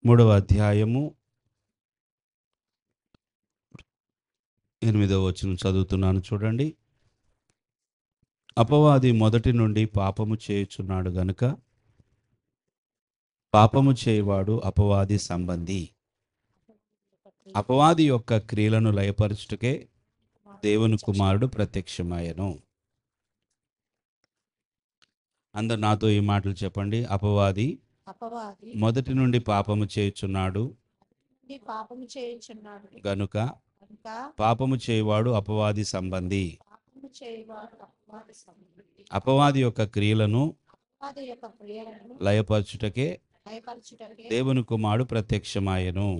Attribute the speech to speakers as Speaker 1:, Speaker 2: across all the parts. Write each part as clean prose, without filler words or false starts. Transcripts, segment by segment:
Speaker 1: మూడవ అధ్యాయము 8వ వచనం చదువుతున్నాను చూడండి. అపవాది మొదటి నుండి పాపము చేయుచున్నాడు గనుక పాపము చేయవాడు అపవాది సంబంధి. అపవాది యొక్క క్రియలను లయపరచుటకే దేవుని కుమారుడు ప్రత్యక్షమాయెను. అందరు నాతో ఈ మాటలు చెప్పండి. అపవాది మొదటి నుండి పాపము చేయుచున్నాడు గనుక పాపము చేయవాడు అపవాది సంబంధి. అపవాది యొక్క క్రియలను లయపరచుటకే దేవుని కుమారుడు ప్రత్యక్షమాయెను.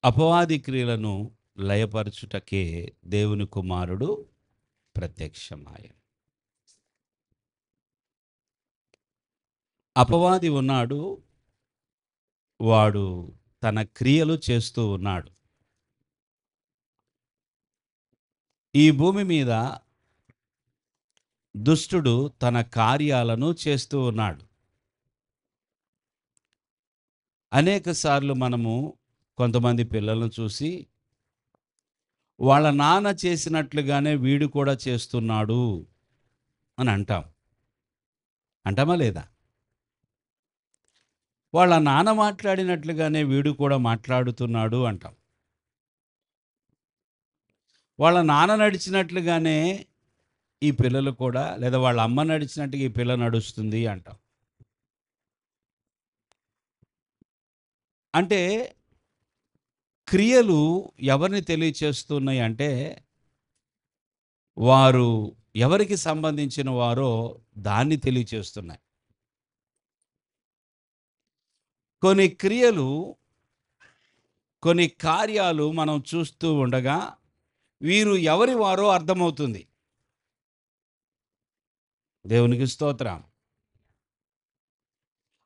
Speaker 1: అపవాది క్రియలను లయపరచుటకే దేవుని కుమారుడు ప్రత్యక్షమాయెను. అపవాది ఉన్నాడు, వాడు తన క్రియలు చేస్తూ ఉన్నాడు. ఈ భూమి మీద దుష్టుడు తన కార్యాలను చేస్తూ ఉన్నాడు. అనేక సార్లు మనము కొంతమంది పిల్లలను చూసి వాళ్ళ నాన్న చేసినట్లుగానే వీడు కూడా చేస్తున్నాడు అని అంటామా లేదా? వాళ్ళ నాన్న మాట్లాడినట్లుగానే వీడు కూడా మాట్లాడుతున్నాడు అంటాం. వాళ్ళ నాన్న నడిచినట్లుగానే ఈ పిల్లలు కూడా, లేదా వాళ్ళ అమ్మ నడిచినట్టుగా ఈ పిల్ల నడుస్తుంది అంటాం. అంటే క్రియలు ఎవరిని తెలియచేస్తున్నాయి అంటే వారు ఎవరికి సంబంధించిన వారో దాన్ని తెలియచేస్తున్నాయి. కొన్ని క్రియలు, కొన్ని కార్యాలు మనం చూస్తూ ఉండగా వీరు ఎవరి వారో అర్థమవుతుంది. దేవునికి స్తోత్రం.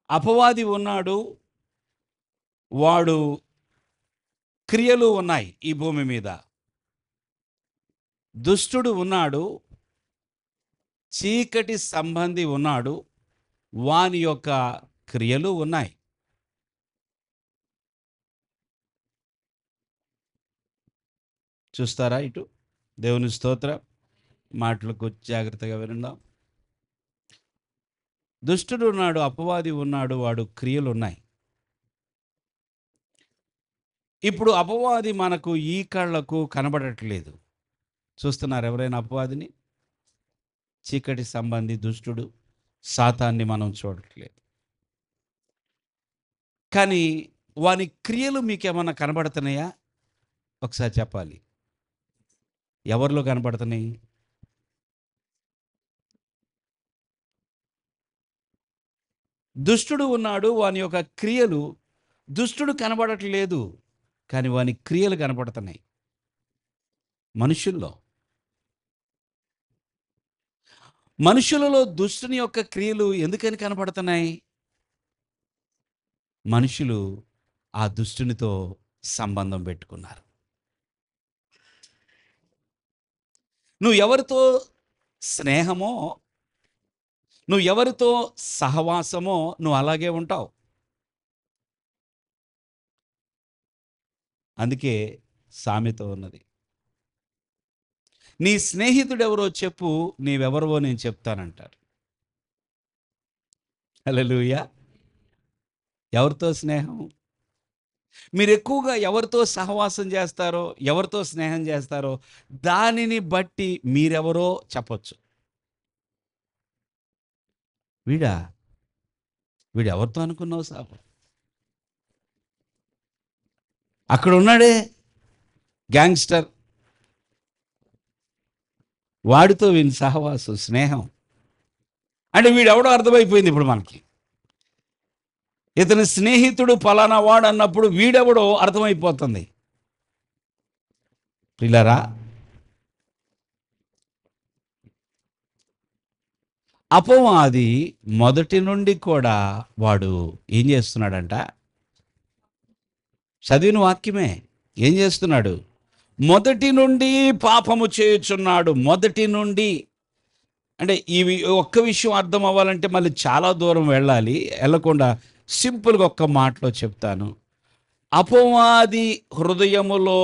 Speaker 1: అపవాది ఉన్నాడు, వాడు క్రియలు ఉన్నాయి ఈ భూమి మీద. దుష్టుడు ఉన్నాడు, చీకటి సంబంధి ఉన్నాడు, వాని యొక్క క్రియలు ఉన్నాయి. చూస్తారా? ఇటు దేవుని స్తోత్రం. మాటలకు జాగ్రత్తగా వినండి. దుష్టుడు ఉన్నాడు, అపవాది ఉన్నాడు, వాడు క్రియలు ఉన్నాయి. ఇప్పుడు అపవాది మనకు ఈ కళ్ళకు కనబడట్లేదు. చూస్తున్నారు ఎవరైనా అపవాదిని? చీకటి సంబంధి దుష్టుడు సాతాన్ని మనం చూడట్లేదు. కానీ వాని క్రియలు మీకేమన్నా కనబడుతున్నాయా? ఒకసారి చెప్పాలి. ఎవరిలో కనబడుతున్నాయి? దుష్టుడు ఉన్నాడు, వాని యొక్క క్రియలు. దుష్టుడు కనబడట్లేదు, కానీ వాని క్రియలు కనబడుతున్నాయి మనుషుల్లో. మనుషులలో దుష్టుని యొక్క క్రియలు ఎందుకని కనబడుతున్నాయి? మనుషులు ఆ దుష్టునితో సంబంధం పెట్టుకున్నారు. నువ్వు ఎవరితో స్నేహమో, నువ్వు ఎవరితో సహవాసమో నువ్వు అలాగే ఉంటావు. అందుకే సామెత ఉన్నది, నీ స్నేహితుడెవరో చెప్పు, నీవెవరో నేను చెప్తానంటారు. హల్లెలూయా. ఎవరితో స్నేహం? మీరు ఎక్కువగా ఎవరితో సహవాసం చేస్తారో, ఎవరితో స్నేహం చేస్తారో దానిని బట్టి మీరెవరో చెప్పొచ్చు. వీడు ఎవరితో అనుకున్నావు సాబు? అక్కడ ఉన్నాడే గ్యాంగ్స్టర్, వాడితో వీని సహవాసం, స్నేహం అంటే వీడెవడో అర్థమైపోయింది ఇప్పుడు మనకి. ఇతని స్నేహితుడు ఫలానా వాడు అన్నప్పుడు వీడెవడో అర్థమైపోతుంది. పిల్లరా, అపవాది మొదటి నుండి కూడా వాడు ఏం చేస్తున్నాడంట? చదివిన వాక్యమే. ఏం చేస్తున్నాడు? మొదటి నుండి పాపము చేయుచున్నాడు. మొదటి నుండి అంటే ఇవి ఒక్క విషయం అర్థం అవ్వాలంటే మళ్ళీ చాలా దూరం వెళ్ళాలి. వెళ్ళకుండా సింపుల్‌గా ఒక్క మాటలో చెప్తాను. అపవాది హృదయములో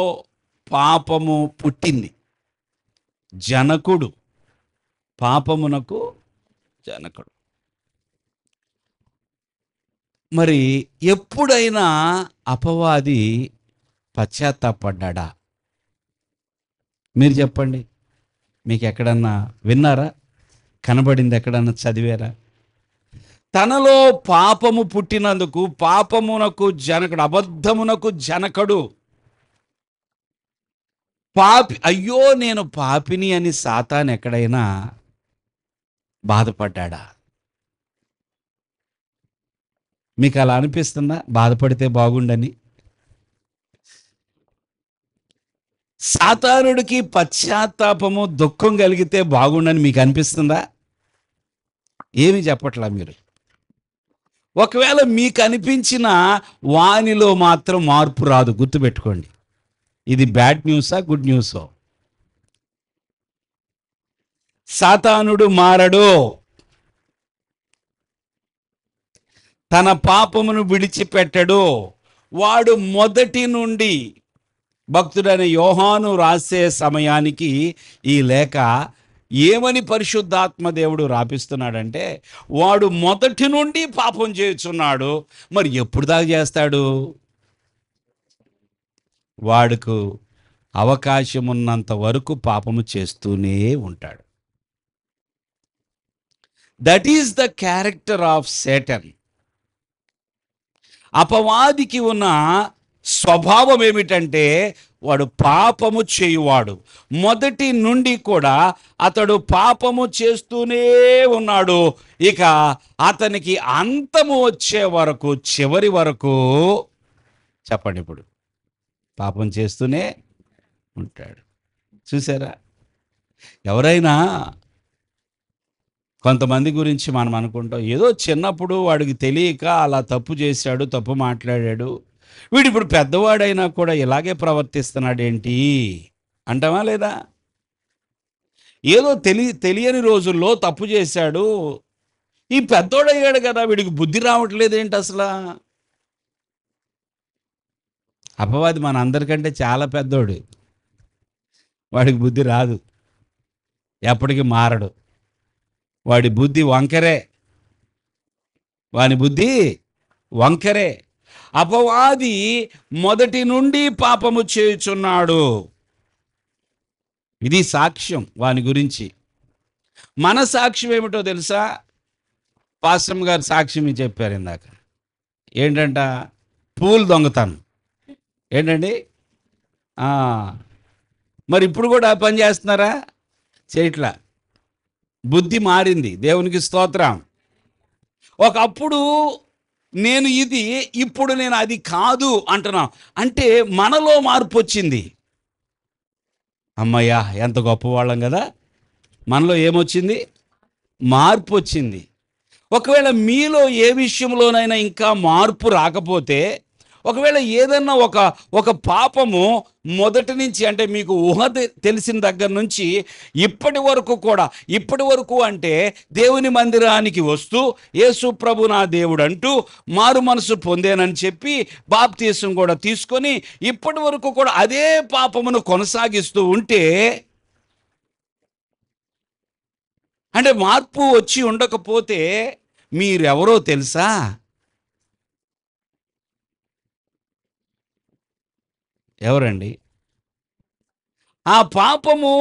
Speaker 1: పాపము పుట్టింది. జనకుడు, పాపమునకు జనకుడు. మరి ఎప్పుడైనా అపవాది పశ్చాత్తాపడ్డాడా? మీరు చెప్పండి. మీకు ఎక్కడన్నా విన్నారా? కనబడింది ఎక్కడన్నా చదివారా? తనలో పాపము పుట్టినందుకు పాపమునకు జనకుడు, అబద్ధమునకు జనకుడు. పాపి, అయ్యో నేను పాపిని అని సాతాను ఎక్కడైనా బాధపడ్డాడా? మీకు అలా అనిపిస్తుందా? బాధపడితే బాగుండని. సాతానుడికి పశ్చాత్తాపము, దుఃఖం కలిగితే బాగుండని మీకు అనిపిస్తుందా? ఏమి చెప్పట్లా మీరు. ఒకవేళ మీకు అనిపించిన వానిలో మాత్రం మార్పు రాదు, గుర్తుపెట్టుకోండి. ఇది బ్యాడ్ న్యూసా గుడ్ న్యూసో? సాతానుడు మారడు. తన పాపమును విడిచిపెట్టడు. వాడు మొదటి నుండి, భక్తుడైన యోహాను రాసే సమయానికి ఈ లేఖ ఏమని పరిశుద్ధాత్మ దేవుడు రాపిస్తున్నాడంటే, వాడు మొదటి నుండి పాపం చేస్తున్నాడు. మరి ఎప్పుడు దాకా చేస్తాడు? వాడుకు అవకాశం ఉన్నంత వరకు పాపము చేస్తూనే ఉంటాడు. That is the character of Satan. అపవాదికి ఉన్న స్వభావం ఏమిటంటే, వాడు పాపము చేయువాడు. మొదటి నుండి కూడా అతడు పాపము చేస్తూనే ఉన్నాడు. ఇక అతనికి అంతము వచ్చే వరకు, చివరి వరకు చెప్పండి, ఇప్పుడు పాపం చేస్తూనే ఉంటాడు. చూసారా? ఎవరైనా కొంతమంది గురించి మనం అనుకుంటాం, ఏదో చిన్నప్పుడు వాడికి తెలియక అలా తప్పు చేశాడు, తప్పు మాట్లాడాడు, వీడు ఇప్పుడు పెద్దవాడైనా కూడా ఇలాగే ప్రవర్తిస్తున్నాడేంటి అంటావా లేదా? ఏదో తెలియని రోజుల్లో తప్పు చేశాడు, ఈ పెద్దోడయ్యాడు కదా, వీడికి బుద్ధి రావట్లేదు ఏంటి అసలు? అపవాది మన అందరికంటే చాలా పెద్దోడు. వాడికి బుద్ధి రాదు, ఎప్పటికీ మారడు. వాడి బుద్ధి వంకరే, వాని బుద్ధి వంకరే. అపవాది మొదటి నుండి పాపము చేయుచున్నాడు. ఇది సాక్ష్యం వాని గురించి. మన సాక్ష్యం ఏమిటో తెలుసా? పాస్టర్ గారు సాక్ష్యం చెప్పారు ఇందాక. ఏంటంట? పూలు దొంగతనం. ఏంటండి? మరి ఇప్పుడు కూడా పని చేస్తున్నారా? చేయట్లా. బుద్ధి మారింది, దేవునికి స్తోత్రం. ఒకప్పుడు నేను ఇది, ఇప్పుడు నేను అది కాదు అంటున్నాం. అంటే మనలో మార్పు వచ్చింది. అమ్మయ్యా, ఎంత గొప్పవాళ్ళం కదా! మనలో ఏమొచ్చింది? మార్పు వచ్చింది. ఒకవేళ మీలో ఏ విషయంలోనైనా ఇంకా మార్పు రాకపోతే, ఒకవేళ ఏదన్నా ఒక పాపము మొదటి నుంచి, అంటే మీకు ఊహ తెలిసిన దగ్గర నుంచి ఇప్పటి వరకు అంటే దేవుని మందిరానికి వస్తూ యేసు ప్రభు నా దేవుడు అంటూ మారు మనసు పొందేనని చెప్పి బాప్తీసం కూడా తీసుకొని ఇప్పటి వరకు కూడా అదే పాపమును కొనసాగిస్తూ ఉంటే, అంటే మార్పు వచ్చి ఉండకపోతే మీరెవరో తెలుసా? ఎవరండి? ఆ పాపము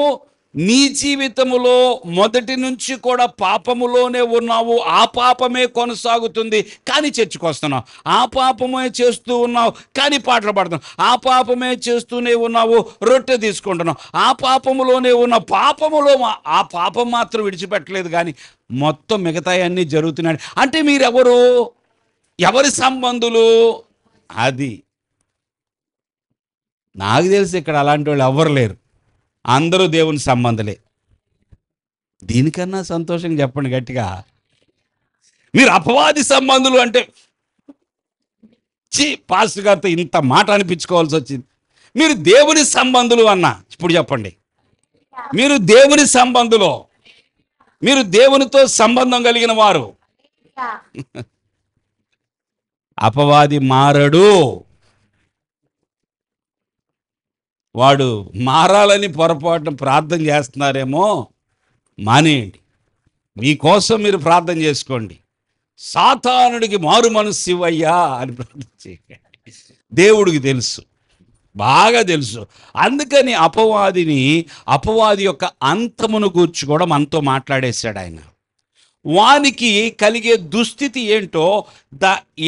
Speaker 1: నీ జీవితములో మొదటి నుంచి కూడా పాపములోనే ఉన్నావు. ఆ పాపమే కొనసాగుతుంది, కానీ చర్చికి వస్తున్నావు. ఆ పాపమే చేస్తూ ఉన్నావు, కానీ పాటలు పాడుతున్నావు. ఆ పాపమే చేస్తూనే ఉన్నావు, రొట్టె తీసుకుంటున్నావు. ఆ పాపములోనే ఉన్న పాపములో ఆ పాపం మాత్రం విడిచిపెట్టలేదు, కానీ మొత్తం మిగతా అన్నీ జరుగుతున్నాయి. అంటే మీరెవరు? ఎవరి సంబంధులు? అది నాకు తెలిసి ఇక్కడ అలాంటి వాళ్ళు ఎవ్వరు లేరు. అందరూ దేవుని సంబంధులే. దీనికన్నా సంతోషంగా చెప్పండి గట్టిగా. మీరు అపవాది సంబంధులు అంటే, పాస్టర్ గారితో ఇంత మాట అనిపించుకోవాల్సి వచ్చింది. మీరు దేవుని సంబంధులు అన్నా. ఇప్పుడు చెప్పండి, మీరు దేవుని సంబంధులు. మీరు దేవునితో సంబంధం కలిగిన వారు. అపవాది మారడు. వాడు మారాలని పొరపాటున ప్రార్థన చేస్తున్నారేమో, మానేయండి. మీకోసం మీరు ప్రార్థన చేసుకోండి. సాతానుడికి మారు మనస్సు ఇవ్వయ్యా అని ప్రార్థన చేయండి. దేవుడికి తెలుసు, బాగా తెలుసు. అందుకని అపవాది యొక్క అంతమును గూర్చి కూడా మనతో మాట్లాడేశాడు ఆయన. వానికి కలిగే దుస్థితి ఏంటో, the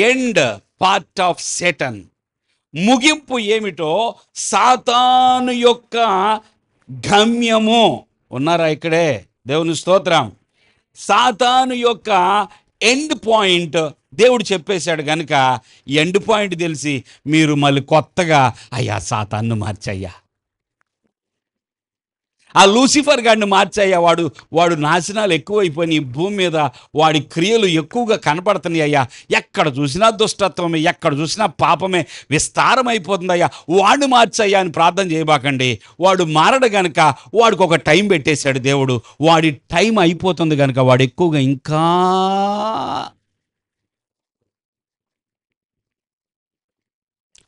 Speaker 1: end part of Satan, ముగింపు ఏమిటో, సాతాను యొక్క గమ్యము. ఉన్నారా ఇక్కడే? దేవుని స్తోత్రం. సాతాను యొక్క ఎండ్ పాయింట్ దేవుడు చెప్పేశాడు కనుక, ఎండ్ పాయింట్ తెలిసి మీరు మళ్ళీ కొత్తగా అయ్యా సాతాన్ను మార్చయ్యా, ఆ లూసిఫర్ గాడిని మార్చయ్యా, వాడు నాశనాలు ఎక్కువైపోయినాయి భూమి మీద, వాడి క్రియలు ఎక్కువగా కనపడుతున్నాయి అయ్యా, ఎక్కడ చూసినా దుష్టత్వమే, ఎక్కడ చూసినా పాపమే విస్తారమైపోతుందయ్యా, వాడిని మార్చయ్యా అని ప్రార్థన చేయబాకండి. వాడు మారడు గనక వాడికి ఒక టైం పెట్టేశాడు దేవుడు. వాడి టైం అయిపోతుంది కనుక వాడు ఎక్కువగా ఇంకా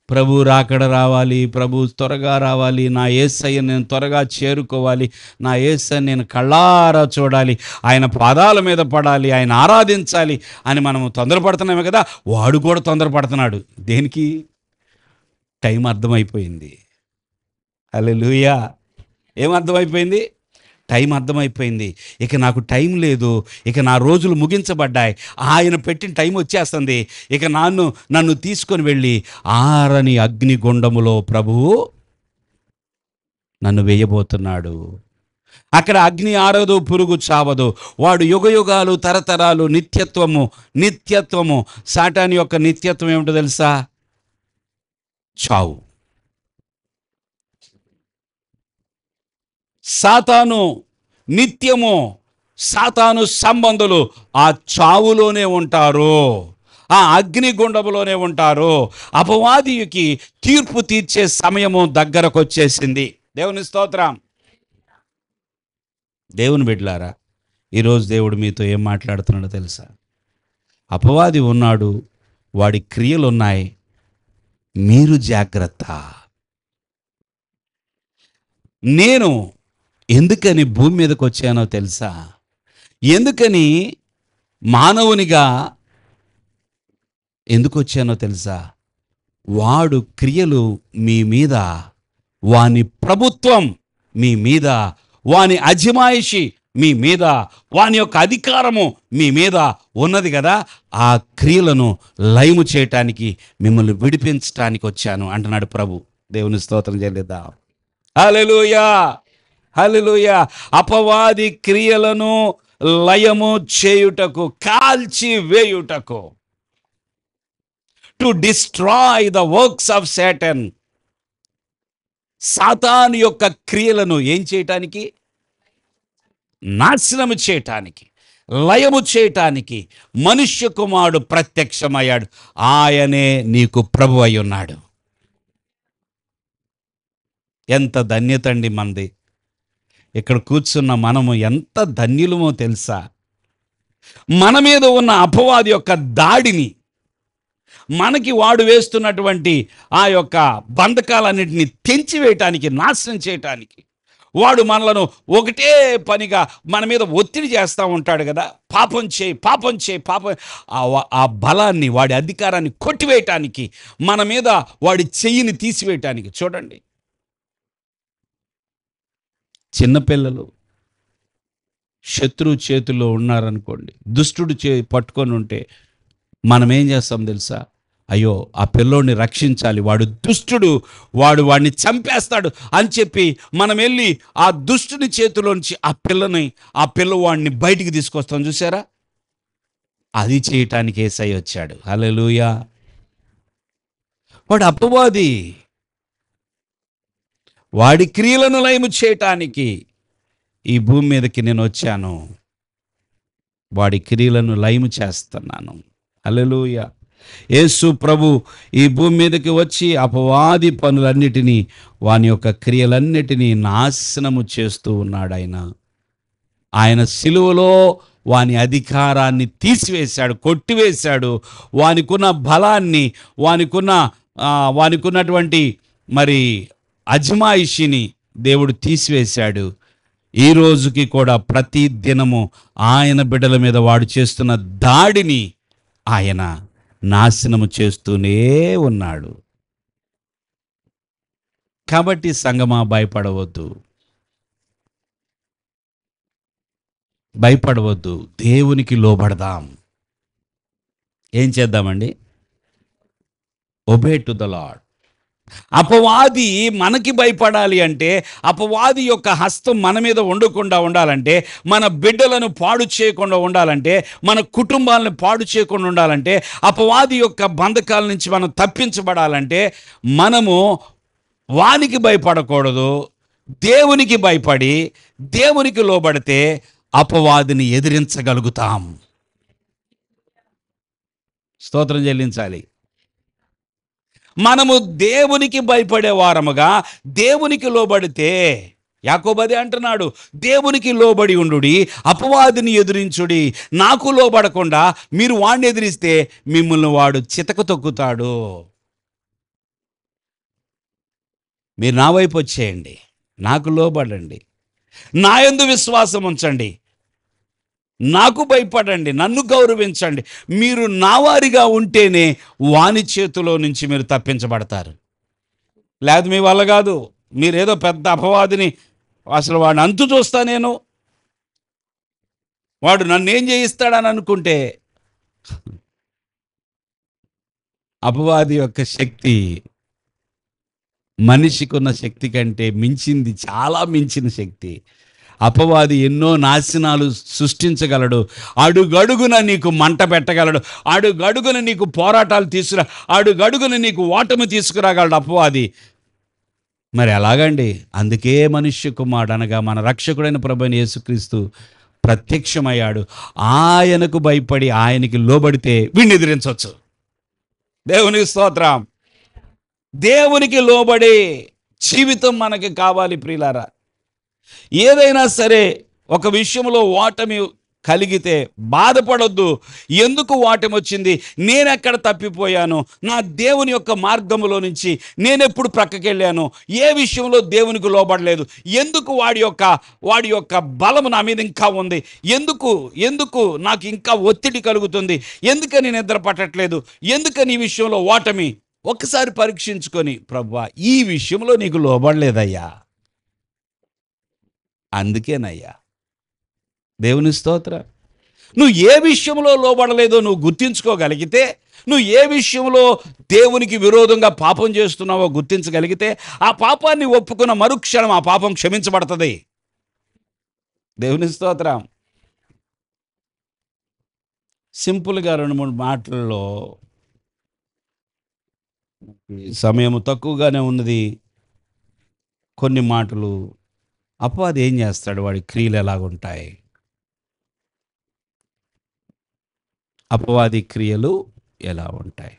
Speaker 1: ప్రభు రాకడ రావాలి, ప్రభు త్వరగా రావాలి, నా యేసయ్య నేను త్వరగా చేరుకోవాలి, నా యేసయ్య నేను కళ్ళారా చూడాలి, ఆయన పాదాల మీద పడాలి, ఆయన ఆరాధించాలి అని మనం తొందరపడుతున్నామే కదా. వాడు కూడా తొందరపడుతున్నాడు. దేనికి? టైం అర్థమైపోయింది. హల్లెలూయా. ఏం అర్థమైపోయింది? టైం అర్థమైపోయింది. ఇక నాకు టైం లేదు, ఇక నా రోజులు ముగించబడ్డాయి, ఆయన పెట్టిన టైం వచ్చేస్తుంది, ఇక నన్ను తీసుకొని వెళ్ళి ఆరని అగ్నిగుండములో ప్రభువు నన్ను వేయబోతున్నాడు. అక్కడ అగ్ని ఆరదు, పురుగు చావదు. వాడు యుగయుగాలు, తరతరాలు, నిత్యత్వము. సాతాను యొక్క నిత్యత్వం ఏమిటో తెలుసా? చావు. సాతాను నిత్యము, సాతాను సంబంధులు ఆ చావులోనే ఉంటారు, ఆ అగ్నిగుండములోనే ఉంటారు. అపవాదికి తీర్పు తీర్చే సమయము దగ్గరకు వచ్చేసింది. దేవుని స్తోత్రం. దేవుని బిడ్డలారా, ఈరోజు దేవుడు మీతో ఏం మాట్లాడుతున్నాడో తెలుసా? అపవాది ఉన్నాడు, వాడి క్రియలు ఉన్నాయి, మీరు జాగ్రత్త. నేను ఎందుకని భూమి మీదకి వచ్చానో తెలుసా? ఎందుకని మానవునిగా ఎందుకు వచ్చానో తెలుసా? వాడు క్రియలు మీ మీద, వాని ప్రభుత్వం మీ మీద, వాని అజమాయిషి మీ మీద, వాని యొక్క అధికారము మీ మీద ఉన్నది కదా. ఆ క్రియలను లయము చేయటానికి, మిమ్మల్ని విడిపించటానికి వచ్చాను అంటున్నాడు ప్రభు. దేవుని స్తోత్రం చెల్లిద్దాం. హల్లెలూయా, హల్లెలూయా. అపవాది క్రియలను లయము చేయుటకు, కాల్చి వేయుటకు, to destroy the works of Satan. సాతాను యొక్క క్రియలను ఏం చేయటానికి? నాశనము చేయటానికి, లయము చేయటానికి మనుష్య కుమారుడు ప్రత్యక్షమయ్యాడు. ఆయనే నీకు ప్రభు అయి ఉన్నాడు. ఎంత ధన్యత అండి మనది. ఇక్కడ కూర్చున్న మనము ఎంత ధన్యులమో తెలుసా? మన మీద ఉన్న అపవాది యొక్క దాడిని, మనకి వాడు వేస్తున్నటువంటి ఆ యొక్క బంధకాలన్నింటినీ తెంచివేయటానికి, నాశనం చేయటానికి వాడు మనలను ఒకటే పనిగా మన మీద ఒత్తిడి చేస్తూ ఉంటాడు కదా. పాపం చేయి, ఆ బలాన్ని, వాడి అధికారాన్ని కొట్టివేయటానికి, మన మీద వాడి చెయ్యిని తీసివేయటానికి. చూడండి, చిన్నపిల్లలు శత్రువు చేతిలో ఉన్నారనుకోండి, దుష్టుడు పట్టుకొని ఉంటే మనం ఏం చేస్తాం తెలుసా? అయ్యో ఆ పిల్లోడిని రక్షించాలి, వాడు దుష్టుడు, వాడిని చంపేస్తాడు అని చెప్పి మనం వెళ్ళి ఆ దుష్టుని చేతిలోంచి ఆ పిల్లవాడిని బయటికి తీసుకొస్తాం. చూసారా? అది చేయటానికి యేసయ్య వచ్చాడు. హల్లెలూయా. వాడు అపవాది, వాడి క్రియలను లయము చేయటానికి ఈ భూమి మీదకి నేను వచ్చాను. వాడి క్రియలను లయము చేస్తున్నాను. హల్లెలూయా. యేసు ప్రభు ఈ భూమి మీదకి వచ్చి అపవాది పనులన్నిటినీ, వాని యొక్క క్రియలన్నిటినీ నాశనము చేస్తూ ఉన్నాడు. ఆయన ఆయన సిలువలో వాని అధికారాన్ని తీసివేశాడు, కొట్టివేశాడు. వానికున్న బలాన్ని, వానికున్న వానికున్నటువంటి మరి అజమాయిషిని దేవుడు తీసివేశాడు. ఈ రోజుకి కూడా ప్రతి దినము ఆయన బిడ్డల మీద వాడు చేస్తున్న దాడిని ఆయన నాశనము చేస్తూనే ఉన్నాడు. కాబట్టి సంగమా, భయపడవద్దు, దేవునికి లోబడదాం. ఏం చేద్దామండి? Obey to the lord. అపవాది మనకి భయపడాలి అంటే, అపవాది యొక్క హస్తం మన మీద ఉండకుండా ఉండాలంటే, మన బిడ్డలను పాడు చేయకుండా ఉండాలంటే, మన కుటుంబాలను పాడు చేయకుండా ఉండాలంటే, అపవాది యొక్క బంధకాల నుంచి మనం తప్పించబడాలంటే, మనము వానికి భయపడకూడదు. దేవునికి భయపడి దేవునికి లోబడితే అపవాదిని ఎదిరించగలుగుతాం. స్తోత్రం చెల్లించాలి. మనము దేవునికి భయపడే వారముగా దేవునికి లోబడితే, యాకోబు అదే అంటున్నాడు, దేవునికి లోబడి ఉండుడి, అపవాదిని ఎదిరించుడి. నాకు లోబడకుండా మీరు వాడిని ఎదిరిస్తే మిమ్మల్ని వాడు చితక తొక్కుతాడు. మీరు నా వైపు వచ్చేయండి, నాకు లోబడండి, నా యందు విశ్వాసం ఉంచండి, నాకు భయపడండి, నన్ను గౌరవించండి. మీరు నా వారిగా ఉంటేనే వాని చేతిలో నుంచి మీరు తప్పించబడతారు. లేదు మీ వల్ల కాదు. మీరేదో పెద్ద అపవాదిని, అసలు వాడిని అంతు చూస్తా నేను, వాడు నన్ను ఏం చేయిస్తాడని అనుకుంటే, అపవాది యొక్క శక్తి మనిషికి ఉన్న శక్తి కంటే మించింది, చాలా మించిన శక్తి. అపవాది ఎన్నో నాశనాలు సృష్టించగలడు. అడుగడుగున నీకు మంట పెట్టగలడు. అడుగడుగున నీకు పోరాటాలు అడుగడుగున నీకు ఓటమి తీసుకురాగలడు అపవాది. మరి ఎలాగండి? అందుకే మనుష్య కుమారుడు అనగా మన రక్షకుడైన ప్రభువైన యేసుక్రీస్తు ప్రత్యక్షమయ్యాడు. ఆయనకు భయపడి ఆయనకి లోబడితే వీడిని ఎదిరించవచ్చు. దేవునికి స్తోత్రం. దేవునికి లోబడే జీవితం మనకి కావాలి ప్రియులారా. ఏదైనా సరే ఒక విషయంలో ఓటమి కలిగితే బాధపడొద్దు. ఎందుకు ఓటమి వచ్చింది? నేనెక్కడ తప్పిపోయాను? నా దేవుని యొక్క మార్గములో నుంచి నేనెప్పుడు ప్రక్కకెళ్ళాను? ఏ విషయంలో దేవునికి లోబడలేదు? ఎందుకు వాడి యొక్క బలము నా మీద ఇంకా ఉంది? ఎందుకు నాకు ఇంకా ఒత్తిడి కలుగుతుంది? ఎందుకని నిద్ర పట్టట్లేదు? ఎందుకని ఈ విషయంలో ఓటమి? ఒక్కసారి పరీక్షించుకొని, ప్రభువా ఈ విషయంలో నీకు లోబడలేదయ్యా, అందుకేనయ్యా. దేవుని స్తోత్ర. నువ్వు ఏ విషయంలో లోబడలేదో నువ్వు గుర్తించుకోగలిగితే, నువ్వు ఏ విషయంలో దేవునికి విరోధంగా పాపం చేస్తున్నావో గుర్తించగలిగితే, ఆ పాపాన్ని ఒప్పుకున్న మరుక్షణం ఆ పాపం క్షమించబడుతుంది. దేవుని స్తోత్రం. సింపుల్గా 2-3 మాటల్లో, సమయం తక్కువగానే ఉన్నది, కొన్ని మాటలు. అపవాది ఏం చేస్తాడు? వాడి క్రియలు ఎలాగుంటాయి? అపవాది క్రియలు ఎలా ఉంటాయి?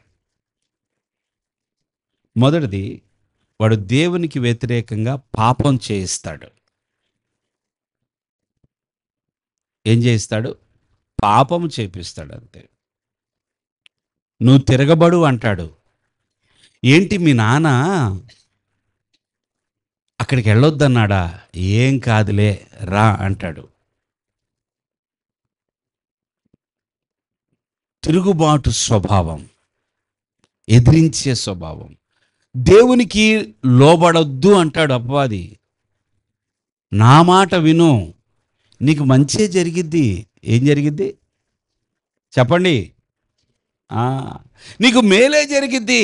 Speaker 1: మొదటిది, వాడు దేవునికి వ్యతిరేకంగా పాపం చేయిస్తాడు. ఏం చేయిస్తాడు? పాపం చేపిస్తాడు. అంతే. నువ్వు తిరగబడు అంటాడు. ఏంటి మీ నాన్న అక్కడికి వెళ్ళొద్దన్నాడా? ఏం కాదులే రా అంటాడు. తిరుగుబాటు స్వభావం, ఎదిరించే స్వభావం. దేవునికి లోబడొద్దు అంటాడు అపవాది. నా మాట విను, నీకు మంచే జరిగిద్ది. ఏం జరిగిద్ది చెప్పండి? నీకు మేలే జరిగిద్ది.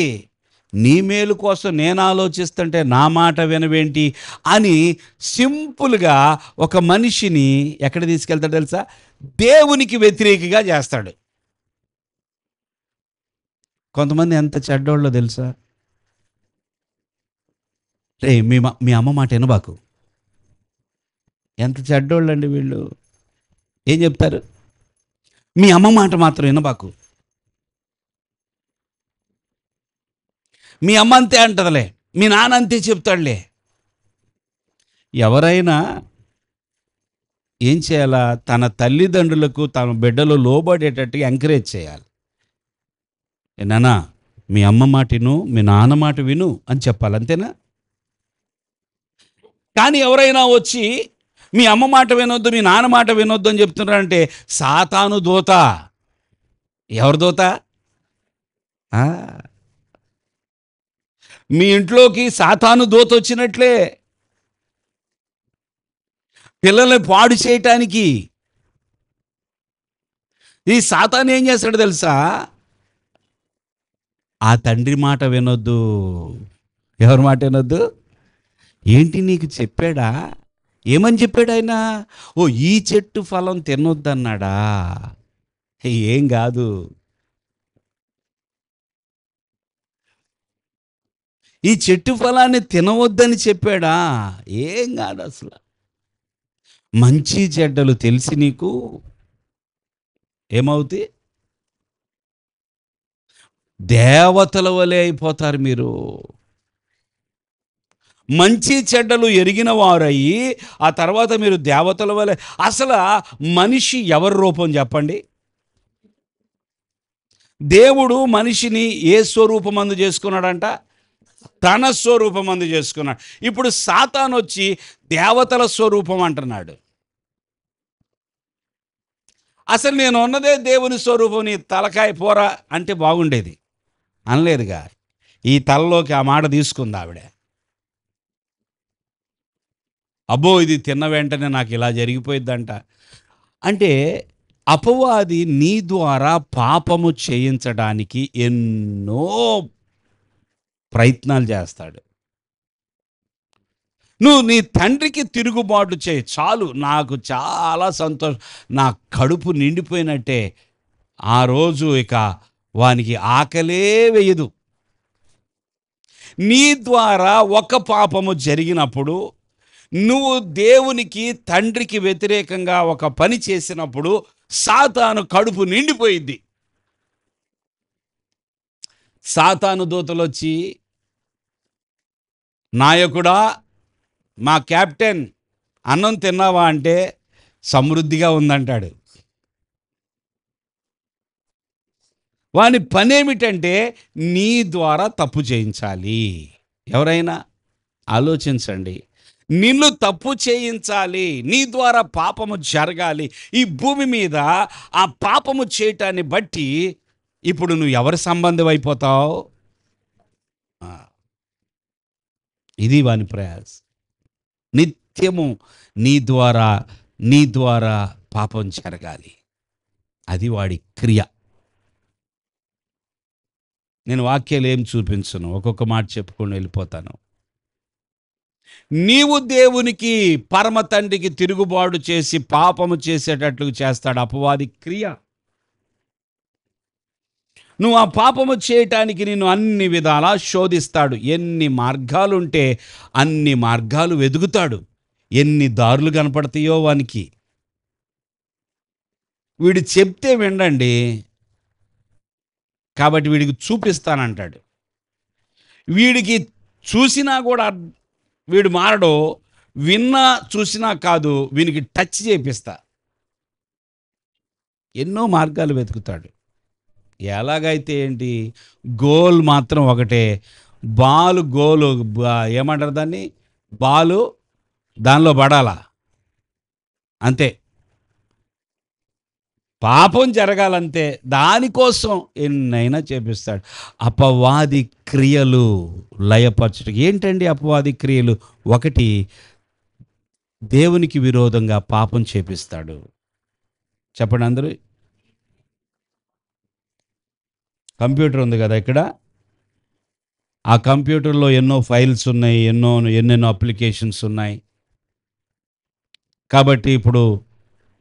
Speaker 1: నీ మేలు కోసం నేను ఆలోచిస్తుంటే నా మాట వినవేంటి అని సింపుల్గా ఒక మనిషిని ఎక్కడ తీసుకెళ్తాడు తెలుసా? దేవునికి వ్యతిరేకిగా చేస్తాడు. కొంతమంది ఎంత చెడ్డోళ్ళో తెలుసా? రే మీ అమ్మ మాట వినబాకు. ఎంత చెడ్డోళ్ళండి వీళ్ళు. ఏం చెప్తారు? మీ అమ్మ మాట మాత్రం వినబాకు. మీ అమ్మ అంతే అంటదిలే, మీ నాన్న అంతే చెప్తాడులే. ఎవరైనా ఏం చేయాలా? తన తల్లిదండ్రులకు తన బిడ్డలు లోబడేటట్టుగా ఎంకరేజ్ చేయాలి. నాన్న, మీ అమ్మ మాట విను, మీ నాన్న మాట విను అని చెప్పాలి. అంతేనా? కానీ ఎవరైనా వచ్చి మీ అమ్మ మాట వినొద్దు, మీ నాన్న మాట వినొద్దు అని చెప్తున్నారంటే సాతాను దూత. ఎవరి దూత? ఆ, మీ ఇంట్లోకి సాతాను దూత వచ్చినట్లే. పిల్లల్ని పాడు చేయటానికి ఈ సాతాను ఏం చేస్తాడు తెలుసా? ఆ తండ్రి మాట వినొద్దు. ఎవరి మాట వినొద్దు? ఏంటి నీకు చెప్పాడా? ఏమని చెప్పాడు ఆయన? ఓ, ఈ చెట్టు ఫలం తినొద్దన్నాడా? ఏం కాదు. ఈ చెట్టు ఫలాన్ని తినవద్దని చెప్పాడా? ఏం కాదు అసలు. మంచి చెడ్డలు తెలిసి నీకు ఏమవుతాయి? దేవతల వలె అయిపోతారు మీరు. మంచి చెడ్డలు ఎరిగిన వారయ్యి ఆ తర్వాత మీరు దేవతల వలె. అసలు మనిషి ఎవరి రూపం చెప్పండి? దేవుడు మనిషిని ఏ స్వరూపమందు చేసుకున్నాడంట? తన స్వరూపమందు చేసుకున్నాడు. ఇప్పుడు సాతాను వచ్చి దేవతల స్వరూపం అంటున్నాడు. అసలు నేను ఉన్నదే దేవుని స్వరూపం, నీ తలకాయ పోరా అంటే బాగుండేది. అనలేదుగా. ఈ తలలోకి ఆ మాట తీసుకుంది ఆవిడ. అబ్బో, ఇది తిన్న వెంటనే నాకు ఇలా జరిగిపోయిద్దంట. అంటే అపవాది నీ ద్వారా పాపము చేయించడానికి ఎన్నో ప్రయత్నాలు చేస్తాడు. నువ్వు నీ తండ్రికి తిరుగుబాటు చేయి చాలు, నాకు చాలా సంతోషం, నా కడుపు నిండిపోయినట్టే. ఆ రోజు ఇక వానికి ఆకలే వేయదు. నీ ద్వారా ఒక పాపము జరిగినప్పుడు, నువ్వు దేవునికి తండ్రికి వ్యతిరేకంగా ఒక పని చేసినప్పుడు సాతాను కడుపు నిండిపోయింది. సాతాను దూతలు వచ్చి, నాయకుడా, మా కెప్టెన్, అన్నం తిన్నావా అంటే సమృద్ధిగా ఉందంటాడు. వాని పనేమిటంటే నీ ద్వారా తప్పు చేయించాలి. ఎవరైనా ఆలోచించండి. నిన్ను తప్పు చేయించాలి, నీ ద్వారా పాపము జరగాలి ఈ భూమి మీద. ఆ పాపము చేయటాన్ని బట్టి ఇప్పుడు నువ్వు ఎవరి సంబంధం అయిపోతావు? ఇది వాని ప్రయాస. నిత్యము నీ ద్వారా పాపం జరగాలి. అది వాడి క్రియ. నేను వాక్యాలు ఏం చూపించను, ఒక్కొక్క మాట చెప్పుకొని వెళ్ళిపోతాను. నీవు దేవునికి పరమ తండ్రికి తిరుగుబాటు చేసి పాపము చేసేటట్లు చేస్తాడు అపవాది క్రియ. నువ్వు ఆ పాపము చేయటానికి నిన్ను అన్ని విధాలా శోధిస్తాడు. ఎన్ని మార్గాలుంటే అన్ని మార్గాలు వెతుకుతాడు. ఎన్ని దారులు కనపడతాయో వానికి. వీడు చెప్తే వినండి కాబట్టి వీడికి చూపిస్తానంటాడు. వీడికి చూసినా కూడా వీడు మారడు. విన్నా చూసినా కాదు, వీనికి టచ్ చేపిస్తా. ఎన్నో మార్గాలు వెతుకుతాడు. ఎలాగైతే ఏంటి, గోల్ మాత్రం ఒకటే. గోలు ఏమంటారు దాన్ని, బాలు దానిలో పడాలా అంతే. పాపం జరగాలంతే. దానికోసం ఎన్నైనా చేపిస్తాడు. అపవాది క్రియలు లయపరచుటకు ఏంటండి అపవాది క్రియలు? ఒకటి, దేవునికి విరోధంగా పాపం చేపిస్తాడు. చెప్పండి అందరూ. కంప్యూటర్ ఉంది కదా ఇక్కడ, ఆ కంప్యూటర్లో ఎన్నో ఫైల్స్ ఉన్నాయి, ఎన్నెన్నో అప్లికేషన్స్ ఉన్నాయి. కాబట్టి ఇప్పుడు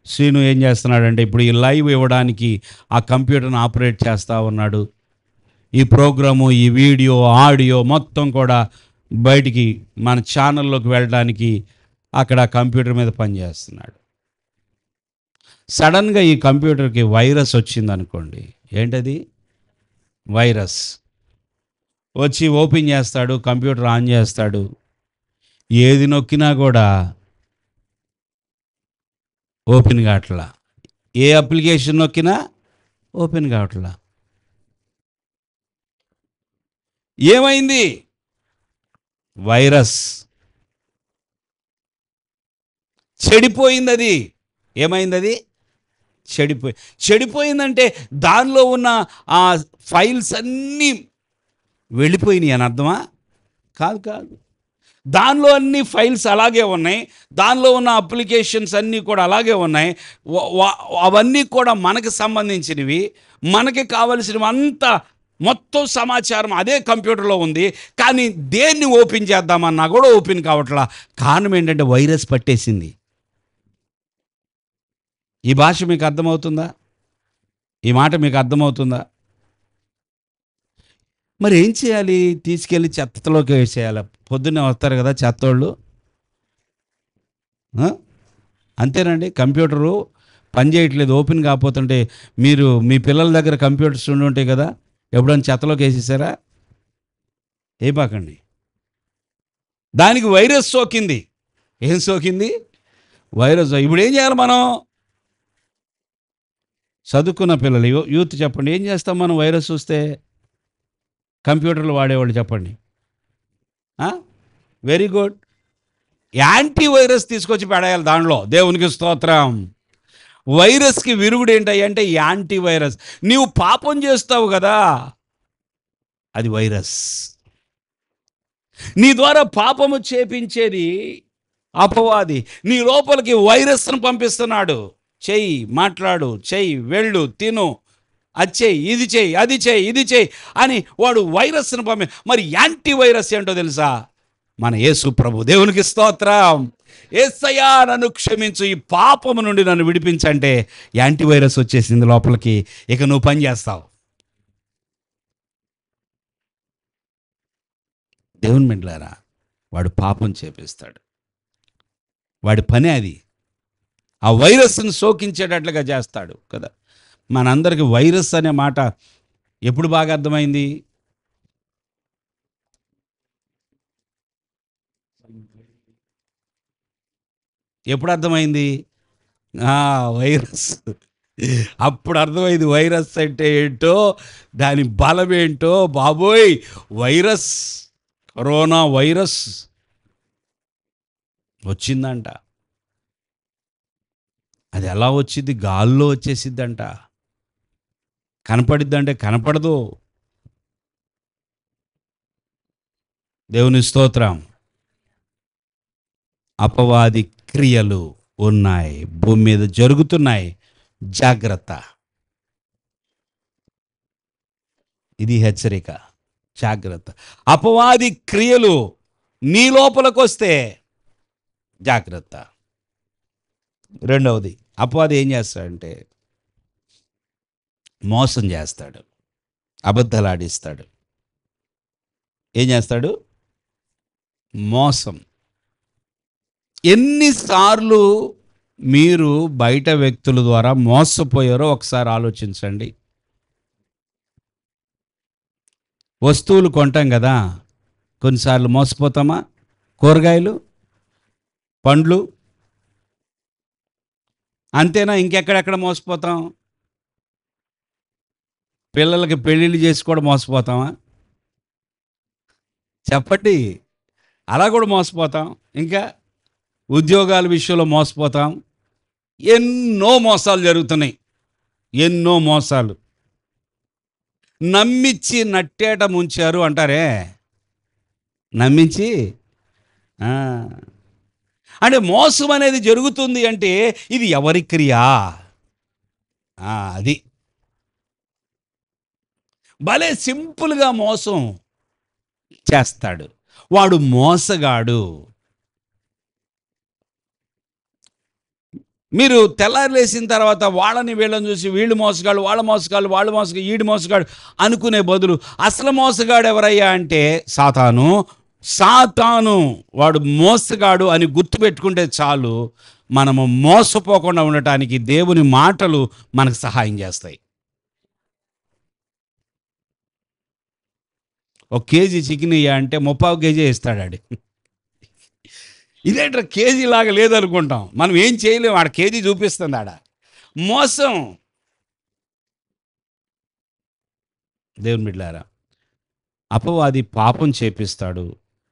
Speaker 1: శ్రీను ఏం చేస్తున్నాడంటే, ఇప్పుడు ఈ లైవ్ ఇవ్వడానికి ఆ కంప్యూటర్ని ఆపరేట్ చేస్తూ ఉన్నాడు. ఈ ప్రోగ్రాము, ఈ వీడియో, ఆడియో మొత్తం కూడా బయటికి మన ఛానల్లోకి వెళ్ళడానికి అక్కడ కంప్యూటర్ మీద పనిచేస్తున్నాడు. సడన్గా ఈ కంప్యూటర్కి వైరస్ వచ్చిందనుకోండి, ఏంటది వైరస్ వచ్చి ఓపెన్ చేస్తాడు, కంప్యూటర్ ఆన్ చేస్తాడు. ఏది నొక్కినా కూడా ఓపెన్ కావట్లా. ఏ అప్లికేషన్ నొక్కినా ఓపెన్ కావట్లా. ఏమైంది? వైరస్ చెడిపోయింది. అది ఏమైంది? అది చెడిపోయిందంటే దానిలో ఉన్న ఆ ఫైల్స్ అన్నీ వెళ్ళిపోయినాయి అని అర్థమా? కాదు, కాదు. దానిలో అన్ని ఫైల్స్ అలాగే ఉన్నాయి. దానిలో ఉన్న అప్లికేషన్స్ అన్నీ కూడా అలాగే ఉన్నాయి. అవన్నీ కూడా మనకి సంబంధించినవి. మనకి కావలసినవి అంతా మొత్తం సమాచారం అదే కంప్యూటర్లో ఉంది. కానీ దేన్ని ఓపెన్ చేద్దామన్నా కూడా ఓపెన్ కావట్లా. కారణం ఏంటంటే వైరస్ పట్టేసింది. ఈ భాష మీకు అర్థమవుతుందా? ఈ మాట మీకు అర్థమవుతుందా? మరి ఏం చేయాలి? తీసుకెళ్ళి చెత్తలోకి వేసేయాలి. పొద్దున్నే వస్తారు కదా చెత్తోళ్ళు. అంతేనండి. కంప్యూటరు పని చేయట్లేదు, ఓపెన్ కాకపోతుంటే మీరు మీ పిల్లల దగ్గర కంప్యూటర్స్ ఉండి ఉంటాయి కదా, ఎప్పుడైనా చెత్తలోకి వేసేసారా? వేయబాకండి. దానికి వైరస్ సోకింది. ఏం సోకింది? వైరస్. ఇప్పుడు ఏం చేయాలి మనం? చదువుకున్న పిల్లలు, యూత్ చెప్పండి, ఏం చేస్తాం మనం వైరస్ చూస్తే? కంప్యూటర్లు వాడేవాళ్ళు చెప్పండి. Very good. యాంటీ వైరస్ తీసుకొచ్చి పడేయాలి దానిలో. దేవునికి స్తోత్రం. వైరస్కి విరుగుడు ఏంటంటే యాంటీ వైరస్. నీవు పాపం చేస్తావు కదా, అది వైరస్. నీ ద్వారా పాపము చేపించేది అపవాది. నీ లోపలికి వైరస్ను పంపిస్తున్నాడు. చెయ్యి, మాట్లాడు, చెయ్యి, వెళ్ళు, తిను, అది చెయ్యి, ఇది చెయ్యి, అది చెయ్యి, ఇది చెయ్యి అని వాడు వైరస్ను మరి యాంటీ వైరస్ ఏంటో తెలుసా? మన యేసు ప్రభు. దేవునికి స్తోత్రం. యేసయ్యా నన్ను క్షమించు, ఈ పాపము నుండి నన్ను విడిపించంటే యాంటీ వైరస్ వచ్చేసింది లోపలికి. ఇక నువ్వు పని చేస్తావు. దేవుని బిడ్డలారా, వాడు పాపం చేపిస్తాడు. వాడి పని అది. ఆ వైరస్ని సోకించేటట్లుగా చేస్తాడు కదా. మనందరికీ వైరస్ అనే మాట ఎప్పుడు బాగా అర్థమైంది? ఎప్పుడు అర్థమైంది? వైరస్. అప్పుడు అర్థమైంది వైరస్ అంటే ఏంటో, దాని బలం ఏంటో. బాబోయ్, వైరస్, కరోనా వైరస్ వచ్చిందంట. అది ఎలా వచ్చింది? గాల్లో వచ్చేసిద్దంట. కనపడిద్దంటే కనపడదు. దేవుని స్తోత్రం. అపవాది క్రియలు ఉన్నాయి, భూమి మీద జరుగుతున్నాయి. జాగ్రత్త. ఇది హెచ్చరిక. జాగ్రత్త. అపవాది క్రియలు నీ లోపలికి వస్తే జాగ్రత్త. రెండవది, అపవాది ఏం చేస్తాడంటే మోసం చేస్తాడు, అబద్ధాలు ఆడిస్తాడు. ఏం చేస్తాడు? మోసం. ఎన్నిసార్లు మీరు బయట వ్యక్తుల ద్వారా మోసపోయారో ఒకసారి ఆలోచించండి. వస్తువులు కొంటాం కదా, కొన్నిసార్లు మోసపోతామా? కూరగాయలు, పండ్లు, అంతేనా? ఇంకెక్కడెక్కడ మోసపోతాం? పిల్లలకి పెళ్ళిళ్ళు చేసి కూడా మోసపోతామా? చెప్పండి. అలా కూడా మోసపోతాం. ఇంకా ఉద్యోగాల విషయంలో మోసపోతాం. ఎన్నో మోసాలు జరుగుతున్నాయి. ఎన్నో మోసాలు. నమ్మించి నట్టేట ముంచారు అంటారే, నమ్మించి. అంటే మోసం అనేది జరుగుతుంది అంటే ఇది ఎవరి క్రియ? అది భలే సింపుల్గా మోసం చేస్తాడు వాడు. మోసగాడు. మీరు తెల్లారి లేచిన తర్వాత వాళ్ళని వీళ్ళని చూసి వీళ్ళు మోసగాడు, వాళ్ళ మోసగాడు, వాళ్ళు మోసగాడు, ఈడు మోసగాడు అనుకునే బదులు అసలు మోసగాడు ఎవరయ్యా అంటే సాతాను. సాతాను వాడు మోసగాడు అని గుర్తుపెట్టుకుంటే చాలు, మనము మోసపోకుండా ఉండటానికి దేవుని మాటలు మనకు సహాయం చేస్తాయి. 1 కేజీ చికెన్ ఇయ్యా అంటే 30 కేజీ ఇస్తాడు. ఇదేంట్రా కేజీ లాగా లేదనుకుంటాం. మనం ఏం చేయలేము, ఆడ కేజీ చూపిస్తుంది ఆడ. మోసం. దేవుని బిడ్డలారా, అపవాది పాపం చేపిస్తాడు,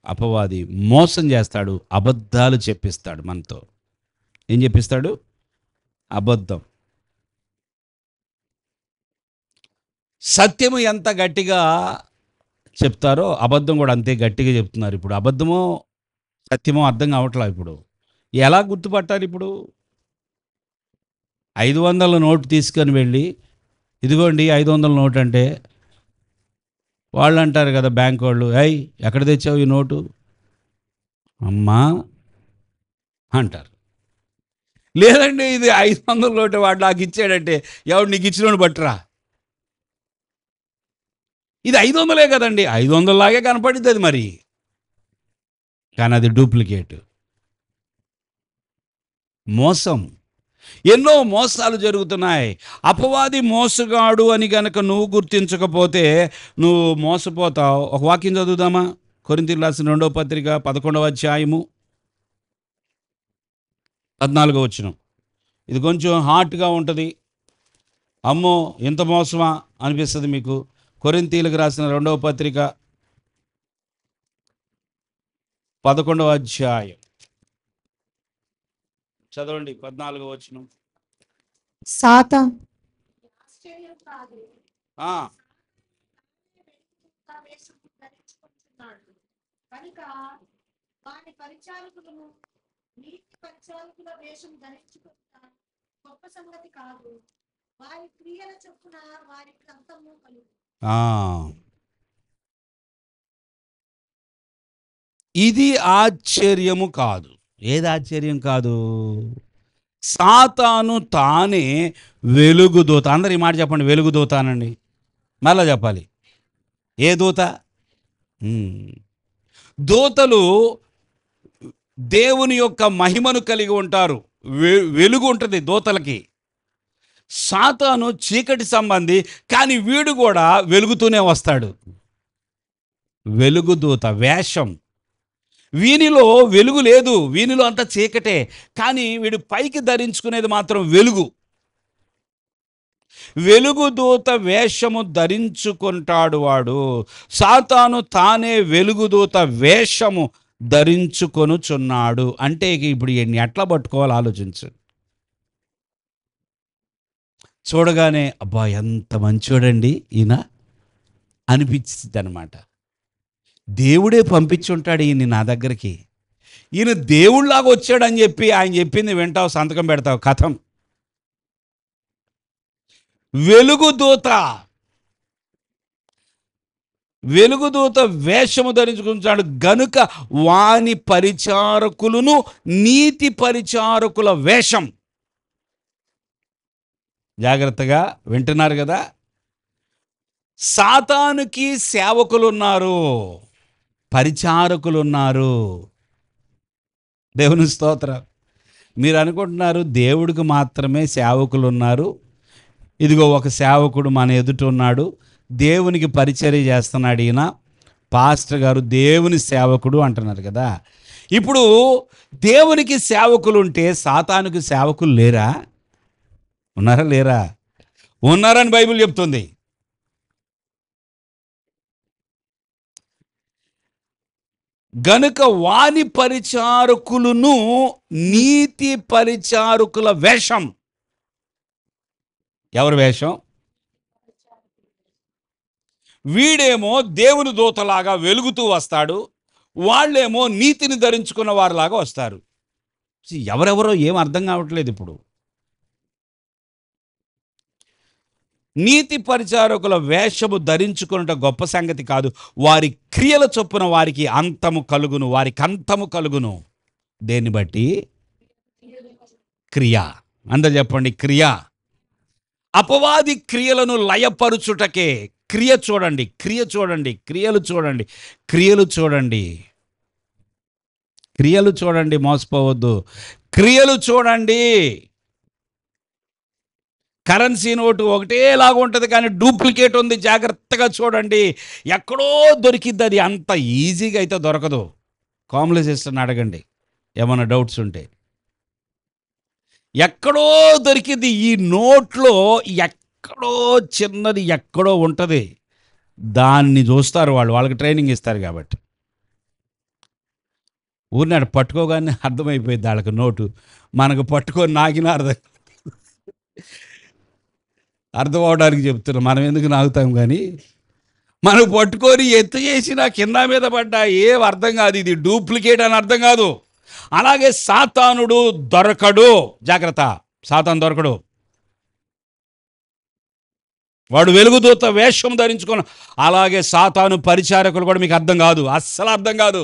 Speaker 1: అపవాది మోసం చేస్తాడు, అబద్ధాలు చెప్పిస్తాడు మనతో. ఏం చెప్పిస్తాడు? అబద్ధం. సత్యము ఎంత గట్టిగా చెప్తారో అబద్ధం కూడా అంతే గట్టిగా చెప్తున్నారు. ఇప్పుడు అబద్ధమో సత్యమో అర్థం కావట్లా. ఇప్పుడు ఎలా గుర్తుపట్టాలి? ఇప్పుడు 500 నోటు తీసుకొని వెళ్ళి, ఇదిగోండి 500 నోటు అంటే, వాళ్ళు అంటారు కదా బ్యాంక్ వాళ్ళు, అయ్ ఎక్కడ తెచ్చావు ఈ నోటు అమ్మా అంటారు. లేదండి ఇది 500 నోటు, వాడు నాకు ఇచ్చాడంటే, ఎవడు నీకు ఇచ్చినోడు బట్టురా, ఇది 500 కదండి. 500 లాగే కనపడింది అది మరి, కానీ అది డూప్లికేట్. మోసం. ఎన్నో మోసాలు జరుగుతున్నాయి. అపవాది మోసగాడు అని గనక నువ్వు గుర్తించకపోతే నువ్వు మోసపోతావు. ఒక వాక్యం చదువుదామా? కొరింథీయులకు రాసిన 2వ పత్రిక 11వ అధ్యాయము 14వ వచనం. ఇది కొంచెం హాట్గా ఉంటుంది. అమ్మో ఇంత మోసమా అనిపిస్తుంది మీకు. కొరింథీయులకు రాసిన 2వ పత్రిక 11వ అధ్యాయం చదవండి, 14వ వచనం.
Speaker 2: సాతాను
Speaker 1: ఆ,
Speaker 2: కనుక వారి పరిచారకులను నీతి పరిచారకుల వేషం ధరించుకుంటా గొప్ప సంగతి కాదు, వారి క్రియల చొప్పున వారికి అంతము కలుగు.
Speaker 1: ఆ. ఇది ఆశ్చర్యము కాదు. ఏది ఆశ్చర్యం కాదు? సాతాను తానే వెలుగుదూత. అందరు ఈ మాట చెప్పండి, వెలుగుదూత అనండి. మళ్ళా చెప్పాలి, ఏ దూత? దూతలు దేవుని యొక్క మహిమను కలిగి ఉంటారు. వెలుగు ఉంటుంది దూతలకి. సాతాను చీకటి సంబంధి, కానీ వీడు కూడా వెలుగుతూనే వస్తాడు. వెలుగుదూత వేషం. వీనిలో వెలుగు లేదు, వీనిలో అంతా చీకటే, కానీ వీడు పైకి ధరించుకునేది మాత్రం వెలుగు. వెలుగుదూత వేషము ధరించుకుంటాడు వాడు. సాతాను తానే వెలుగుదూత వేషము ధరించుకొనుచున్నాడు. అంటే ఇప్పుడు ఈయన్ని ఎట్లా పట్టుకోవాలో ఆలోచించు. చూడగానే అబ్బా ఎంత మంచోడండి ఈయన అనిపించింది అనమాట. దేవుడే పంపించుంటాడు ఈయన్ని నా దగ్గరికి. ఈయన దేవుళ్లాగా వచ్చాడని చెప్పి ఆయన చెప్పింది వింటావు, సంతకం పెడతావు, కథం. వెలుగుదూత, వెలుగుదూత వేషము ధరించుకుంటాడు గనుక వాని పరిచారకులను నీతి పరిచారకుల వేషం. జాగ్రత్తగా వింటున్నారు కదా. సాతానుకి సేవకులు ఉన్నారు, పరిచారకులు ఉన్నారు. దేవుని స్తోత్రం. మీరు అనుకుంటున్నారు దేవుడికి మాత్రమే సేవకులు ఉన్నారు. ఇదిగో ఒక సేవకుడు మన ఎదుట ఉన్నాడు, దేవునికి పరిచర్య చేస్తున్నాడు ఈయన, పాస్టర్ గారు దేవుని సేవకుడు అంటున్నారు కదా. ఇప్పుడు దేవునికి సేవకులు ఉంటే సాతానుకి సేవకులు లేరా? ఉన్నారా లేరా? ఉన్నారని బైబిల్ చెప్తుంది. గనుక వాని పరిచారకులను నీతి పరిచారకుల వేషం. ఎవరి వేషం? వీడేమో దేవుని దూతలాగా వెలుగుతూ వస్తాడు, వాళ్ళేమో నీతిని ధరించుకున్న వారిలాగా వస్తారు. ఎవరెవరో ఏం అర్థం కావట్లేదు ఇప్పుడు. నీతి పరిచారకుల వేషము ధరించుకున్నట గొప్ప సంగతి కాదు, వారి క్రియల చొప్పున వారికి అంతము కలుగును. వారికి అంతము కలుగును. దేన్ని బట్టి? క్రియ. అందరు చెప్పండి, క్రియ. అపవాది క్రియలను లయపరుచుటకే. క్రియ చూడండి, క్రియ చూడండి, క్రియలు చూడండి, క్రియలు చూడండి, క్రియలు చూడండి, మోసపోవద్దు. క్రియలు చూడండి. కరెన్సీ నోటు ఒకటేలాగా ఉంటుంది, కానీ డూప్లికేట్ ఉంది. జాగ్రత్తగా చూడండి. ఎక్కడో దొరికిద్ది అది, అంత ఈజీగా అయితే దొరకదు. కాంప్లెక్స్ అడగండి. ఏమైనా డౌట్స్ ఉంటే ఎక్కడో దొరికింది. ఈ నోట్లో ఎక్కడో చిన్నది ఎక్కడో ఉంటుంది. దాన్ని చూస్తారు వాళ్ళు, వాళ్ళకి ట్రైనింగ్ ఇస్తారు కాబట్టి. ఊరినాడు పట్టుకోగానే అర్థమైపోయింది వాళ్ళకి నోటు. మనకు పట్టుకొని నాకినా అర్థం అవడానికి చెప్తున్నాం. మనం ఎందుకు నాగుతాం కానీ, మనకు పట్టుకొని ఎత్తు చేసినా కింద మీద పడ్డా ఏం అర్థం కాదు. ఇది డూప్లికేట్ అని అర్థం కాదు. అలాగే సాతానుడు దొరకడు. జాగ్రత్త, సాతాను దొరకడు. వాడు వెలుగుదూత వేషం ధరించుకొని, అలాగే సాతాను పరిచారకులు కూడా మీకు అర్థం కాదు, అస్సలు అర్థం కాదు.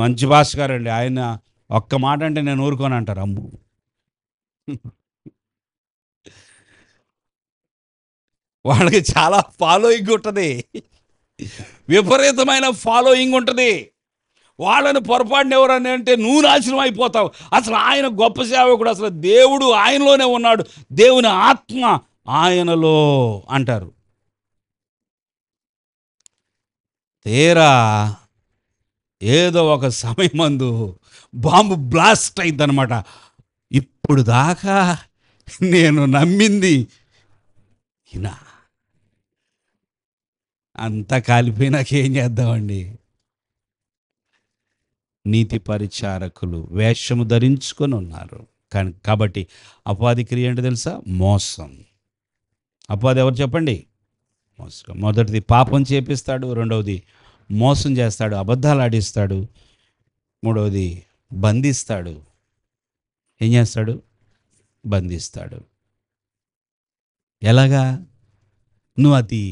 Speaker 1: మంచి భాష గారండి ఆయన, ఒక్క మాట అంటే నేను ఊరుకొని అంటారు. అమ్ము వాళ్ళకి చాలా ఫాలోయింగ్ ఉంటుంది, విపరీతమైన ఫాలోయింగ్ ఉంటుంది. వాళ్ళని పొరపాటున ఎవరని అంటే నువ్వు నాశనం అయిపోతావు. అసలు ఆయన గొప్ప సేవకుడు, అసలు దేవుడు ఆయనలోనే ఉన్నాడు, దేవుని ఆత్మ ఆయనలో అంటారు. తీరా ఏదో ఒక సమయమందు బాంబు బ్లాస్ట్ అయిందనమాట. ఇప్పుడు దాకా నేను నమ్మింది ఈయన, అంతా కాలిపోయినాకేం చేద్దామండి. నీతి పరిచారకులు వేషము ధరించుకొని ఉన్నారు. కానీ కాబట్టి అపవాది క్రియ ఏంటో తెలుసా? మోసం. అపవాది ఎవరు చెప్పండి? మోసం. మొదటిది పాపం చేపిస్తాడు, రెండవది మోసం చేస్తాడు, అబద్ధాలు ఆడిస్తాడు, మూడవది బంధిస్తాడు. ఏం చేస్తాడు? బంధిస్తాడు. ఎలాగా? నువ్వు అది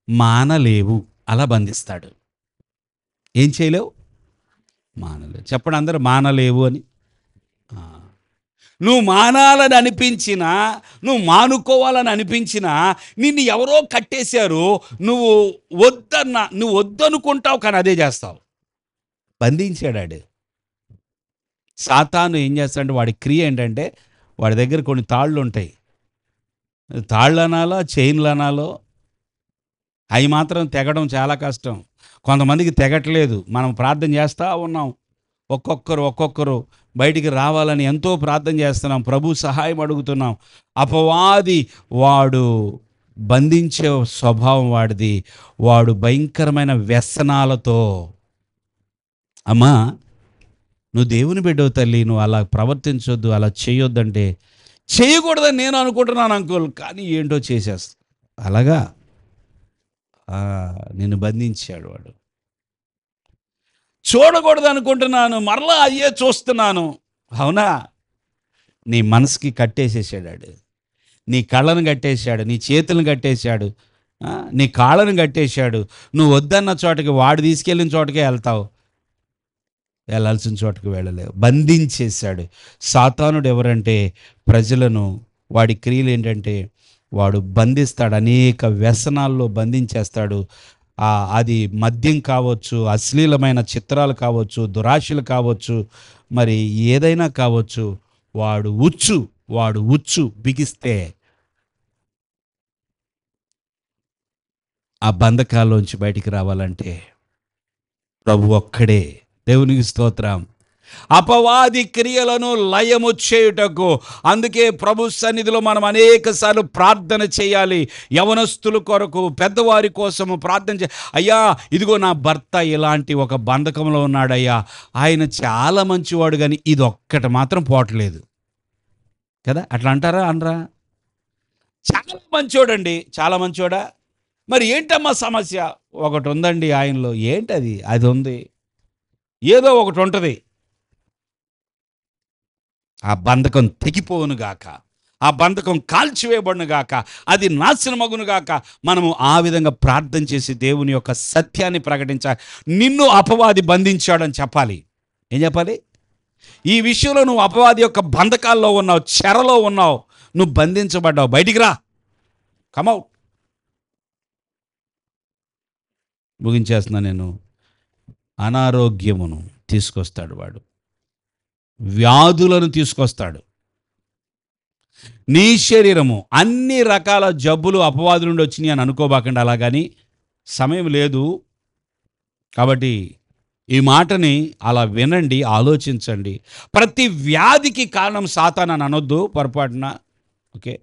Speaker 1: మానలేవు, అలా బంధిస్తాడు. ఏం చేయలేవు? మానలేవు. చెప్పండి అందరూ, మానలేవు అని. నువ్వు మానాలని అనిపించినా, నువ్వు మానుకోవాలని అనిపించినా నిన్ను ఎవరో కట్టేశారు. నువ్వు వద్దనుకుంటావు, కానీ అదే చేస్తావు. బంధించాడాడు. సాతాను ఏం చేస్తాడంటే, వాడి క్రియ ఏంటంటే, వాడి దగ్గర కొన్ని తాళ్ళు ఉంటాయి. తాళ్ళు అనాలో చైన్లు అనాలో, అవి మాత్రం తెగడం చాలా కష్టం. కొంతమందికి తెగట్లేదు. మనం ప్రార్థన చేస్తూ ఉన్నాం, ఒక్కొక్కరు బయటికి రావాలని ఎంతో ప్రార్థన చేస్తున్నాం, ప్రభు సహాయం అడుగుతున్నాం. అపవాది వాడు బంధించే స్వభావం వాడిది. వాడు భయంకరమైన వ్యసనాలతో, అమ్మా నువ్వు దేవుని బిడ్డవు తల్లి, నువ్వు అలా ప్రవర్తించొద్దు, అలా చేయొద్దంటే చేయకూడదని నేను అనుకుంటున్నాను అంకుల్, కానీ ఏంటో చేసేస్తా. అలాగా నిన్ను బంధించాడు వాడు. చూడకూడదు అనుకుంటున్నాను, మరలా అయ్యే చూస్తున్నాను. అవునా? నీ మనసుకి కట్టేసేసాడు. నీ కళ్ళను కట్టేశాడు, నీ చేతులను కట్టేశాడు, నీ కాళ్ళను కట్టేశాడు. నువ్వు వద్దన్న చోటకి, వాడు తీసుకెళ్ళిన చోటకే వెళ్తావు, వెళ్ళాల్సిన చోటకి వెళ్ళలేవు. బంధించేశాడు. సాతానుడు ఎవరంటే ప్రజలను, వాడి క్రియలు ఏంటంటే వాడు బంధిస్తాడు, అనేక వ్యసనాల్లో బంధించేస్తాడు. అది మద్యం కావచ్చు, అశ్లీలమైన చిత్రాలు కావచ్చు, దురాశలు కావచ్చు, మరి ఏదైనా కావచ్చు. వాడు ఉచ్చు బిగిస్తే ఆ బంధకాల్లోంచి బయటికి రావాలంటే ప్రభు ఒక్కడే. దేవునికి స్తోత్రం. అపవాది క్రియలను లయము చేయుటకు, అందుకే ప్రభు సన్నిధిలో మనం అనేక సార్లు ప్రార్థన చేయాలి. యవనస్తుల కొరకు, పెద్దవారి కోసము ప్రార్థన అయ్యా ఇదిగో నా భర్త ఇలాంటి ఒక బంధకంలో ఉన్నాడయ్యా, ఆయన చాలా మంచివాడు, కానీ ఇది ఒక్కటి మాత్రం పోవట్లేదు కదా. అట్లా అంటారా? అనరా? చాలా మంచోడండి, చాలా మంచోడా, మరి ఏంటమ్మా సమస్య? ఒకటి ఉందండి ఆయనలో. ఏంటది? అది ఉంది, ఏదో ఒకటి ఉంటుంది. ఆ బంధకం తెగిపోవునుగాక, ఆ బంధకం కాల్చివేయబడునుగాక, అది నాశనమగునుగాక. మనము ఆ విధంగా ప్రార్థన చేసి దేవుని యొక్క సత్యాన్ని ప్రకటించాలి. నిన్ను అపవాది బంధించాడని చెప్పాలి. ఏం చెప్పాలి? ఈ విషయంలో నువ్వు అపవాది యొక్క బంధకాల్లో ఉన్నావు, చెరలో ఉన్నావు, నువ్వు బంధించబడ్డావు, బయటికి రా, కమౌట్. ముగించేస్తున్నా నేను. అనారోగ్యమును తీసుకొస్తాడు వాడు, వ్యాధులను తీసుకొస్తాడు. నీ శరీరము అన్ని రకాల జబ్బులు అపవాదు నుండి వచ్చినాయి అని అనుకోబాకండి. అలాగని సమయం లేదు కాబట్టి ఈ మాటని అలా వినండి, ఆలోచించండి. ప్రతి వ్యాధికి కారణం సాతాను అని అనొద్దు పొరపాటున. ఓకే,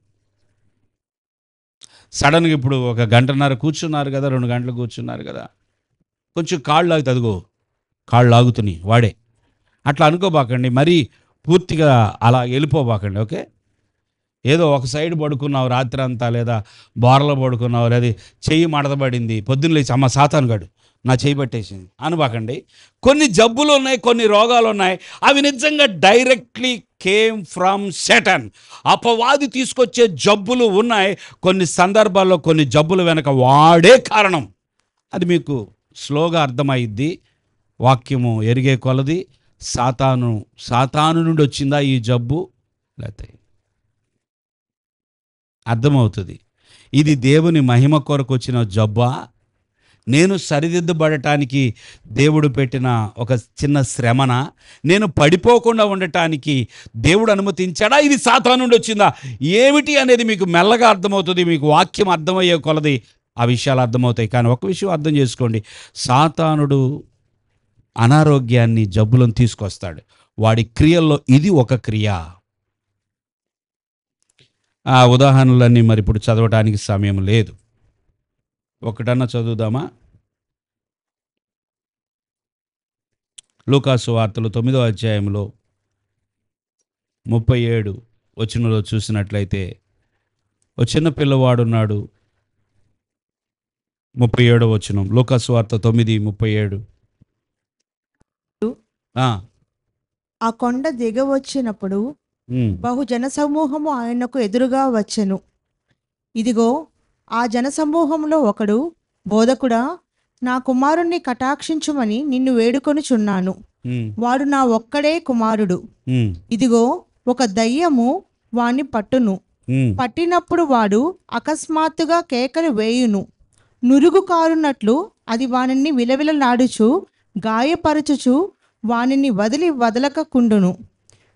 Speaker 1: సడన్గా ఇప్పుడు ఒక గంటన్నర కూర్చున్నారు కదా, 2 గంటలు కూర్చున్నారు కదా, కొంచెం కాళ్ళు లాగితే అదిగో కాళ్ళు లాగుతున్నాయి వాడే, అట్లా అనుకోబాకండి. మరీ పూర్తిగా అలా వెళ్ళిపోబాకండి. ఓకే, ఏదో ఒక సైడ్ పడుకున్నావు రాత్రి అంతా, లేదా బోరలో పడుకున్నావు, లేదా చెయ్యి మడతబడింది, పొద్దున్న లేచి అమ్మ సాతాను గాడు నా చెయ్యి పట్టేసింది అనబాకండి. కొన్ని జబ్బులు ఉన్నాయి, కొన్ని రోగాలు ఉన్నాయి, అవి నిజంగా డైరెక్ట్లీ కేమ్ ఫ్రమ్ సెటన్. అపవాది తీసుకొచ్చే జబ్బులు ఉన్నాయి. కొన్ని సందర్భాల్లో కొన్ని జబ్బులు వెనక వాడే కారణం. అది మీకు స్లోగా అర్థమైద్ది. వాక్యము ఎరిగే కొలది సాతాను నుండి వచ్చిందా ఈ జబ్బు, లేకపోతే అర్థమవుతుంది. ఇది దేవుని మహిమ కొరకు వచ్చిన జబ్బా, నేను సరిదిద్దబడటానికి దేవుడు పెట్టిన ఒక చిన్న శ్రమన, నేను పడిపోకుండా ఉండటానికి దేవుడు అనుమతించాడా, ఇది సాతాను నుండి వచ్చిందా ఏమిటి అనేది మీకు మెల్లగా అర్థమవుతుంది. మీకు వాక్యం అర్థమయ్యే కొలది ఆ విషయాలు అర్థమవుతాయి. కానీ ఒక విషయం అర్థం చేసుకోండి, సాతానుడు అనారోగ్యాన్ని, జబ్బులను తీసుకొస్తాడు. వాడి క్రియల్లో ఇది ఒక క్రియ. ఆ ఉదాహరణలన్నీ మరి ఇప్పుడు చదవటానికి సమయం లేదు. ఒకటన్నా చదువుదామా? లూకాసు వార్తలు 9వ అధ్యాయంలో 37 వచనంలో చూసినట్లయితే, ఓ చిన్న పిల్లవాడున్నాడు. 37వ వచనం, లూకాసు వార్త 9:37.
Speaker 3: ఆ కొండ దిగవచ్చినప్పుడు బహు జనసమూహము ఆయనకు ఎదురుగా వచ్చెను. ఇదిగో ఆ జనసమూహంలో ఒకడు, బోధకుడా, నా కుమారుణ్ణి కటాక్షించుమని నిన్ను వేడుకొనుచున్నాను. వాడు నా ఒక్కడే కుమారుడు. ఇదిగో ఒక దయ్యము వాణ్ణి పట్టును. పట్టినప్పుడు వాడు అకస్మాత్తుగా కేకలు వేయును. నురుగు కారునట్లు అది వానిని విలవిలలాడుచు గాయపరచుచు వానిని వదలకుండును.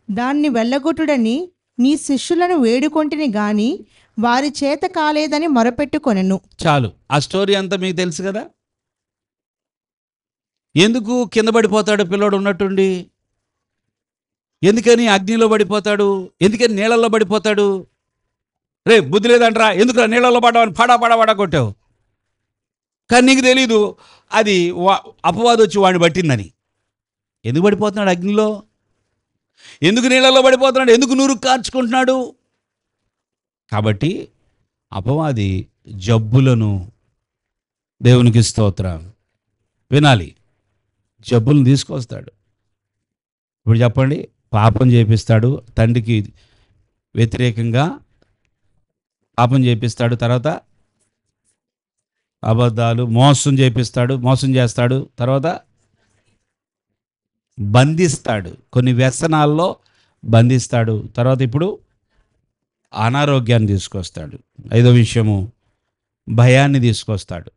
Speaker 3: దాన్ని వెళ్ళగొట్టుడని నీ శిష్యులను వేడుకొంటిని గాని వారి చేత కాలేదని మొరపెట్టుకొనెను.
Speaker 1: చాలు, ఆ స్టోరీ అంతా మీకు తెలుసు కదా. ఎందుకు కింద పడిపోతాడు పిల్లోడు ఉన్నట్టుండి? ఎందుకని అగ్నిలో పడిపోతాడు? ఎందుకని నీళ్ళల్లో పడిపోతాడు? రే బుద్ధి లేదంటరా, ఎందుకు నీళ్ళల్లో పడ్డావని పడా కొట్టావు. కానీ నీకు తెలీదు అది అపవాది వచ్చి వాడిని పట్టిందని. ఎందుకు పడిపోతున్నాడు అగ్నిలో? ఎందుకు నీళ్ళలో పడిపోతున్నాడు? ఎందుకు నూరు కార్చుకుంటున్నాడు? కాబట్టి అపవాది జబ్బులను, దేవునికి స్తోత్రం, వినాలి, జబ్బులను తీసుకొస్తాడు. ఇప్పుడు చెప్పండి, పాపం చేపిస్తాడు, తండ్రికి వ్యతిరేకంగా పాపం చేపిస్తాడు, తర్వాత అబద్ధాలు, మోసం చేస్తాడు, తర్వాత బంధిస్తాడు, కొన్ని వ్యసనాల్లో బంధిస్తాడు, తర్వాత ఇప్పుడు అనారోగ్యాన్ని తీసుకొస్తాడు. 5వ విషయము భయాన్ని తీసుకొస్తాడు.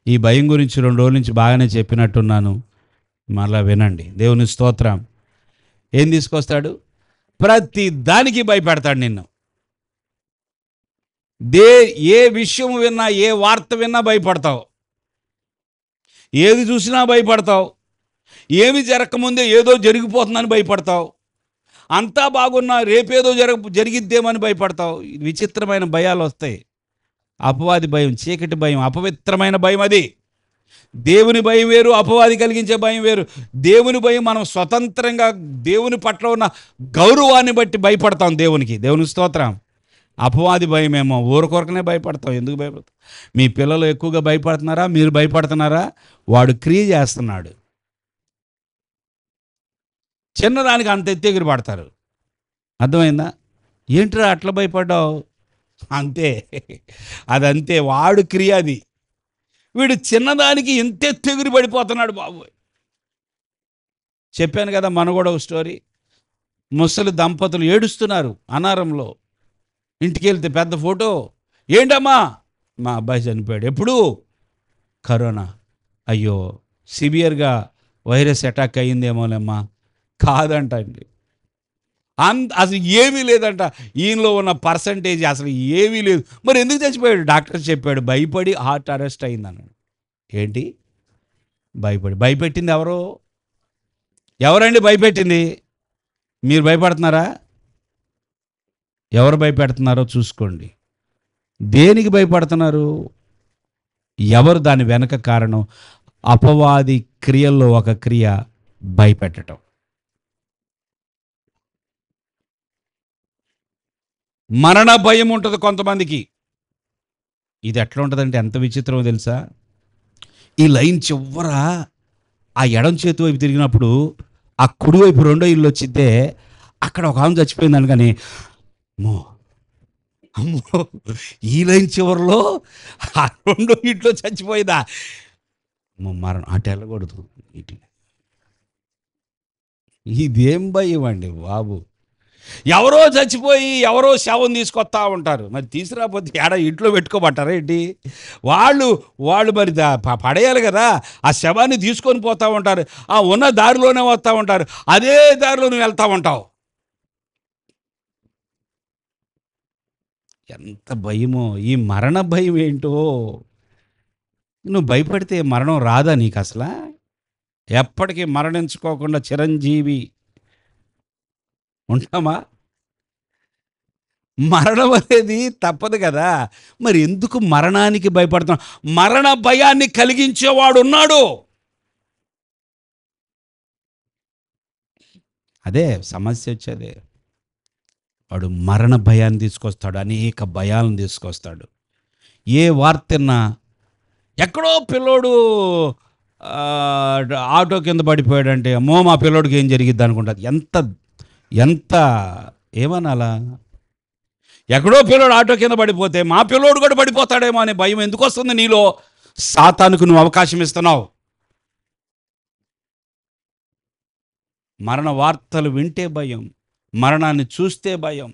Speaker 1: ఈ భయం గురించి 2 రోజుల నుంచి బాగానే చెప్పినట్టున్నాను, మళ్ళా వినండి. దేవుని స్తోత్రం. ఏం తీసుకొస్తాడు? ప్రతి దానికి భయపెడతాడు నిన్ను. ఏ విషయం విన్నా, ఏ వార్త విన్నా భయపడతావు, ఏది చూసినా భయపడతావు, ఏమి జరగకముందే ఏదో జరిగిపోతుందని భయపడతావు, అంతా బాగున్నా రేపేదో జరిగిద్దేమని భయపడతావు. విచిత్రమైన భయాలు వస్తాయి. అపవాది భయం, చీకటి భయం, అపవిత్రమైన భయం. అది దేవుని భయం వేరు, అపవాది కలిగించే భయం వేరు. దేవుని భయం మనం స్వతంత్రంగా దేవుని పట్ల ఉన్న గౌరవాన్ని బట్టి భయపడతాం దేవునికి. దేవుని స్తోత్రం. అపవాది భయమేమో ఊరకొరకనే భయపడతాం. ఎందుకు భయపడతాం? మీ పిల్లలు ఎక్కువగా భయపడుతున్నారా? మీరు భయపడుతున్నారా? వాడు క్రియ చేస్తున్నాడు. చిన్నదానికి అంత ఎత్తి పడతారు. అర్థమైందా? ఏంట్రా అట్లా భయపడ్డావు? అంతే, అదంతే, వాడు క్రియ అది. వీడు చిన్నదానికి ఇంత ఎత్తి పడిపోతున్నాడు బాబు. చెప్పాను కదా, మన కూడా ఒక స్టోరీ. ముసలి దంపతులు ఏడుస్తున్నారు అనారంలో. ఇంటికి వెళ్తే పెద్ద ఫోటో, ఏంటమ్మా, మా అబ్బాయి చనిపోయాడు. ఎప్పుడు? కరోనా. అయ్యో, సివియర్గా వైరస్ అటాక్ అయ్యిందేమోలేమ్మా. కాదంట అండి, అసలు ఏమీ లేదంట. ఈయనలో ఉన్న పర్సంటేజ్ అసలు ఏమీ లేదు. మరి ఎందుకు చచ్చిపోయాడు? డాక్టర్ చెప్పాడు, భయపడి హార్ట్ అరెస్ట్ అయిందన్నాడు. ఏంటి? భయపెట్టింది ఎవరు? ఎవరండి భయపెట్టింది? మీరు భయపడుతున్నారా? ఎవరు భయపెడుతున్నారో చూసుకోండి. దేనికి భయపడుతున్నారు? ఎవరు దాని వెనక కారణం? అపవాది క్రియల్లో ఒక క్రియ భయపెట్టడం. మరణ భయం ఉంటుంది కొంతమందికి. ఇది ఎట్లా ఉంటుందంటే ఎంత విచిత్రమో తెలుసా? ఈ లైన్ చివర ఆ ఎడం చేతి వైపు తిరిగినప్పుడు ఆ కుడివైపు రెండో ఇల్లు వచ్చిద్దే, అక్కడ ఒక ఆమె చచ్చిపోయిందని. కానీ అమ్మో అమ్మో, ఈ లైన్ చివరిలో ఆ రెండో ఇంట్లో చచ్చిపోయిందా, మరణం అటు వెళ్ళకూడదు. ఇదేం భయం అండి బాబు! ఎవరో చచ్చిపోయి ఎవరో శవం తీసుకొస్తా ఉంటారు. మరి తీసుకురాకపోతే ఇంట్లో పెట్టుకోమంటారా ఏంటి? వాళ్ళు మరి పడేయాలి కదా. ఆ శవాన్ని తీసుకొని పోతూ ఉంటారు. ఆ ఉన్న దారిలోనే వస్తూ ఉంటారు. అదే దారిలో నువ్వు వెళ్తూ ఉంటావు. ఎంత భయమో! ఈ మరణ భయం ఏంటో! నువ్వు భయపడితే మరణం రాదా నీకు అసలా? ఎప్పటికీ మరణించుకోకుండా చిరంజీవి ఉంటామా? మరణం అనేది తప్పదు కదా. మరి ఎందుకు మరణానికి భయపడుతున్నాం? మరణ భయాన్ని కలిగించేవాడు ఉన్నాడు. అదే సమస్య వచ్చేదే. వాడు మరణ భయాన్ని తీసుకొస్తాడు, అనేక భయాలను తీసుకొస్తాడు. ఏ వార్తన్నా ఎక్కడో పిల్లోడు ఆటో కింద పడిపోయాడంటే అమ్మో మా పిల్లోడికి ఏం జరిగిద్ది అనుకుంటుంది. ఎంత ఏమనాలా? ఎక్కడో పిల్లోడు ఆటో కింద పడిపోతే మా పిల్లోడు కూడా పడిపోతాడేమో అనే భయం ఎందుకు వస్తుంది నీలో? సాతానుకు నువ్వు అవకాశం ఇస్తున్నావు. మరణ వార్తలు వింటే భయం, మరణాన్ని చూస్తే భయం.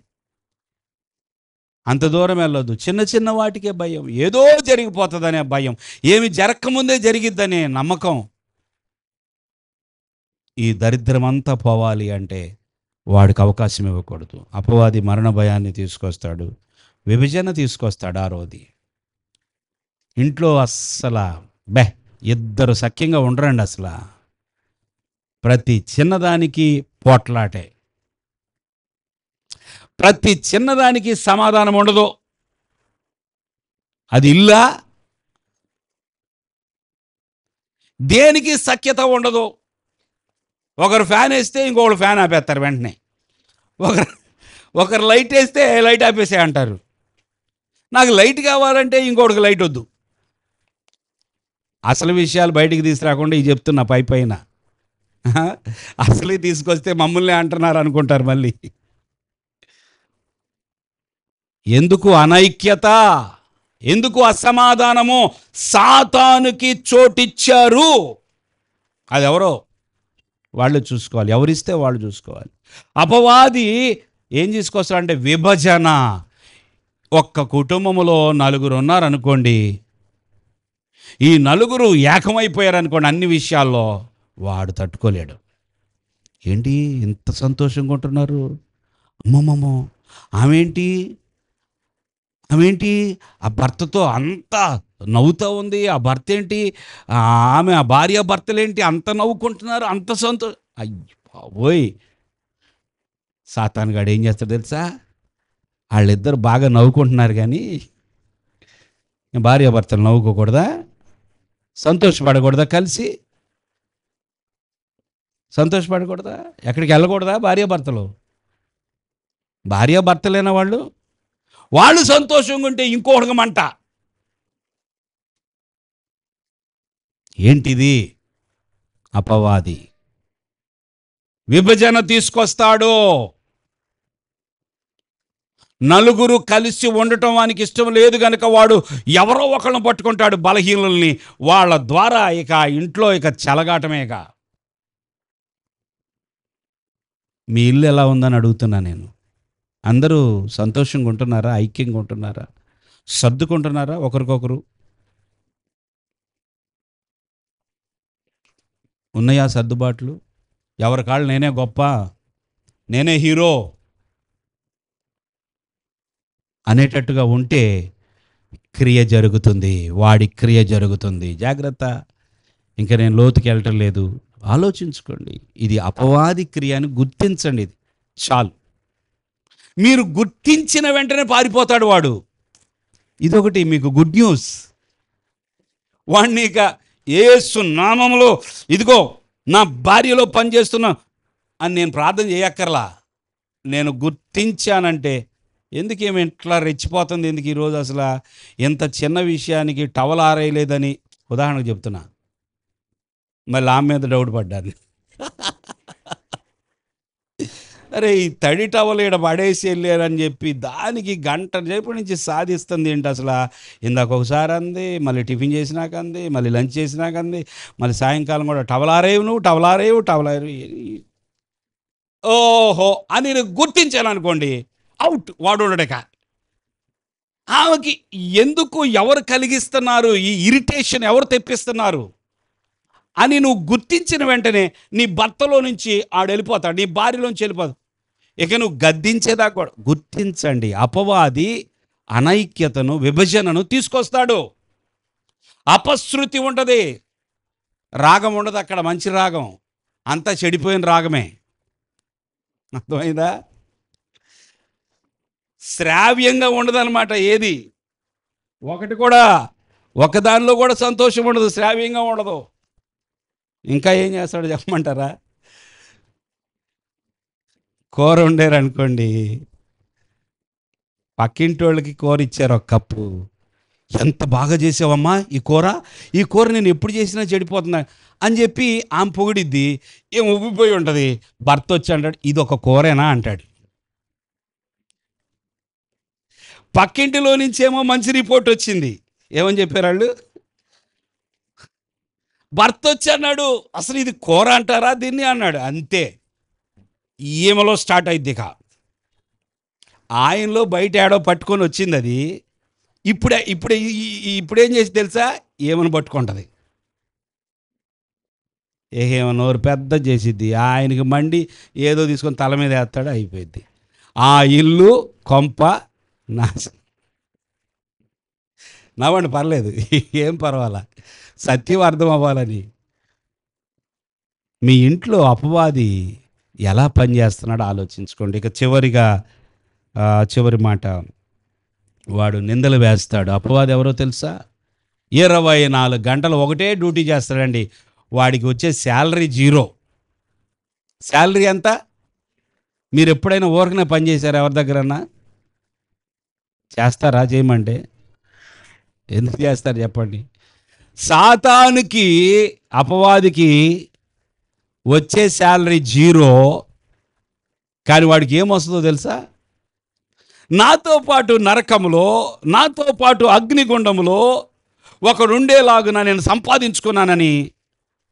Speaker 1: అంత దూరం వెళ్ళొద్దు, చిన్న చిన్న వాటికే భయం. ఏదో జరిగిపోతుందనే భయం, ఏమి జరగకముందే జరిగిద్దనే నమ్మకం. ఈ దరిద్రం అంతా పోవాలి అంటే వాడికి అవకాశం ఇవ్వకూడదు. అపవాది మరణ భయాన్ని తీసుకొస్తాడు, విభజన తీసుకొస్తాడు. ఆరోది ఇంట్లో అస్సలు ఇద్దరు సఖ్యంగా ఉండరండి. అసలు ప్రతి చిన్నదానికి పోట్లాటే, ప్రతి చిన్నదానికి సమాధానం ఉండదు. అది ఇల్లా, దేనికి సఖ్యత ఉండదు. ఒకరు ఫ్యాన్ వేస్తే ఇంకొకరు ఫ్యాన్ ఆపేస్తారు వెంటనే. ఒకరు లైట్ వేస్తే లైట్ ఆపేసే అంటారు. నాకు లైట్ కావాలంటే ఇంకొకటికి లైట్ వద్దు. అసలు విషయాలు బయటికి తీసుకురాకుండా ఇది చెప్తున్నా పైన. అసలు తీసుకొస్తే మమ్మల్ని అంటున్నారు అనుకుంటారు మళ్ళీ. ఎందుకు అనైక్యత? ఎందుకు అసమాధానము? సాతానుకి చోటిచ్చారు. అది ఎవరో వాళ్ళు చూసుకోవాలి, ఎవరిస్తే వాళ్ళు చూసుకోవాలి. అపవాది ఏం తీసుకొస్తాడంటే విభజన. ఒక్క కుటుంబంలో నలుగురు ఉన్నారనుకోండి, ఈ నలుగురు ఏకమైపోయారనుకోండి అన్ని విషయాల్లో, వాడు తట్టుకోలేడు. ఏంటి ఇంత సంతోషంగా ఉంటున్నారు? అమ్మమ్మమ్మో ఆమెంటి ఆ భర్తతో అంతా నవ్వుతూ ఉంది. ఆ భర్త ఏంటి, ఆమె ఆ భార్య భర్తలేంటి అంత నవ్వుకుంటున్నారు, అంత సంతోషం. అయ్యి సాతానుగాడు ఏం చేస్తాడు తెలుసా? వాళ్ళిద్దరు బాగా నవ్వుకుంటున్నారు కానీ భార్య భర్తలు నవ్వుకోకూడదా? సంతోషపడకూడదా? కలిసి సంతోషపడకూడదా? ఎక్కడికి వెళ్ళకూడదా? భార్య భర్తలేన వాళ్ళు సంతోషంగా ఉంటే ఇంకొకటికి మంట. ఏంటిది? అపవాది విభజన తీసుకొస్తాడు. నలుగురు కలిసి ఉండటం వానికి ఇష్టం లేదు కనుక వాడు ఎవరో ఒకళ్ళని పట్టుకుంటాడు బలహీనుల్ని. వాళ్ళ ద్వారా ఇక ఇంట్లో చెలగాటమేగా. మీ ఇల్లు ఎలా ఉందని అడుగుతున్నా నేను. అందరూ సంతోషంగా ఉంటున్నారా? ఐక్యంగా ఉంటున్నారా? సర్దుకుంటున్నారా ఒకరికొకరు? ఉన్నాయా సర్దుబాట్లు? ఎవరి కాళ్ళు నేనే గొప్ప, నేనే హీరో అనేటట్టుగా ఉంటే క్రియ జరుగుతుంది, వాడి క్రియ జరుగుతుంది. జాగ్రత్త. ఇంకా నేను లోతుకి వెళ్ళటం లేదు. ఆలోచించుకోండి. ఇది అపవాది క్రియ అని గుర్తించండి. ఇది చాలు. మీరు గుర్తించిన వెంటనే పారిపోతాడు వాడు. ఇదొకటి మీకు గుడ్ న్యూస్. వాడిని ఇక యేసు నామములో ఇదిగో నా భార్యలో పనిచేస్తున్నా అని నేను ప్రార్థన చేయక్కర్లా. నేను గుర్తించానంటే ఎందుకేమి ఇట్లా రెచ్చిపోతుంది ఎందుకు ఈరోజు అసలు ఎంత చిన్న విషయానికి టవల్ ఆరేయలేదని ఉదాహరణకు చెప్తున్నా. మళ్ళీ ఆమె మీద డౌట్ పడ్డాను. అరే ఈ తడి టవల్ ఈడ పడేసి వెళ్ళారని చెప్పి దానికి గంట సేపు నుంచి సాధిస్తుంది ఏంటి అసలు. ఇందాక ఒకసారి అంది, మళ్ళీ టిఫిన్ చేసినాక అంది, మళ్ళీ లంచ్ చేసినాక అంది, మళ్ళీ సాయంకాలం కూడా టవలారేవు నువ్వు టవలారేవు. ఓహో అని నేను గుర్తించాలనుకోండి, అవుట్. వాడు ఉండడక. ఆమెకి ఎందుకు ఎవరు కలిగిస్తున్నారు, ఈ ఇరిటేషన్ ఎవరు తెప్పిస్తున్నారు అని నువ్వు గుర్తించిన వెంటనే నీ భర్తలో నుంచి ఆడు వెళ్ళిపోతాడు, నీ భార్యలోంచి వెళ్ళిపోతాడు. ఇక నువ్వు గద్దించేదాకా కూడా గుర్తించండి. అపవాది అనైక్యతను, విభజనను తీసుకొస్తాడు. అపశృతి ఉంటుంది, రాగం ఉండదు అక్కడ. మంచి రాగం అంతా చెడిపోయిన రాగమే. అర్థమైందా? శ్రావ్యంగా ఉండదన్నమాట ఏది ఒకటి కూడా. ఒకదానిలో కూడా సంతోషం ఉండదు, శ్రావ్యంగా ఉండదు. ఇంకా ఏం చేస్తాడు చెప్పమంటారా? కూర వండారు అనుకోండి, పక్కింటి వాళ్ళకి కూర ఇచ్చారు ఒక కప్పు. ఎంత బాగా చేసావమ్మా ఈ కూర నేను ఎప్పుడు చేసినా చెడిపోతున్నా అని చెప్పి ఆమె పొగిడిద్ది. ఏం ఉబ్బిపోయి ఉంటుంది. భర్త వచ్చి అంటాడు, ఇది ఒక కూరేనా అంటాడు. పక్కింటిలో నుంచేమో మంచి రిపోర్ట్ వచ్చింది. ఏమని చెప్పారు వాళ్ళు? భర్త వచ్చి అన్నాడు, అసలు ఇది కూర అంటారా దీన్ని అన్నాడు. అంతే, ఈమెలో స్టార్ట్ అయింది. ఇక ఆయనలో బయట ఏడో పట్టుకొని వచ్చింది అది. ఇప్పుడేం చేసి తెలుసా? ఏమని పట్టుకుంటుంది. ఏమో నోరు పెద్ద చేసిద్ది. ఆయనకి మండి ఏదో తీసుకొని తల మీద వేస్తాడు, అయిపోయింది. ఆ ఇల్లు కొంప నాశనం. నవ్వండి, పర్లేదు, ఏం పర్వాలా, సత్యం అర్థం అవ్వాలని. మీ ఇంట్లో అపవాది ఎలా పనిచేస్తున్నాడో ఆలోచించుకోండి. ఇక చివరి మాట, వాడు నిందలు వేస్తాడు. అపవాది ఎవరో తెలుసా? 24 గంటలు ఒకటే డ్యూటీ చేస్తాడండి. వాడికి వచ్చే శాలరీ 0. శాలరీ ఎంత? మీరు ఎప్పుడైనా ఊరికనే పని చేశారా? ఎవరి దగ్గరన్నా చేస్తారా? చేయమంటే ఎందుకు చేస్తారు చెప్పండి? సాతానుకి, అపవాదికి వచ్చే శాలరీ 0. కానీ వాడికి ఏమొస్తుందో తెలుసా? నాతో పాటు నరకములో, నాతో పాటు అగ్నిగుండములో ఒకడుండేలాగున నేను సంపాదించుకున్నానని.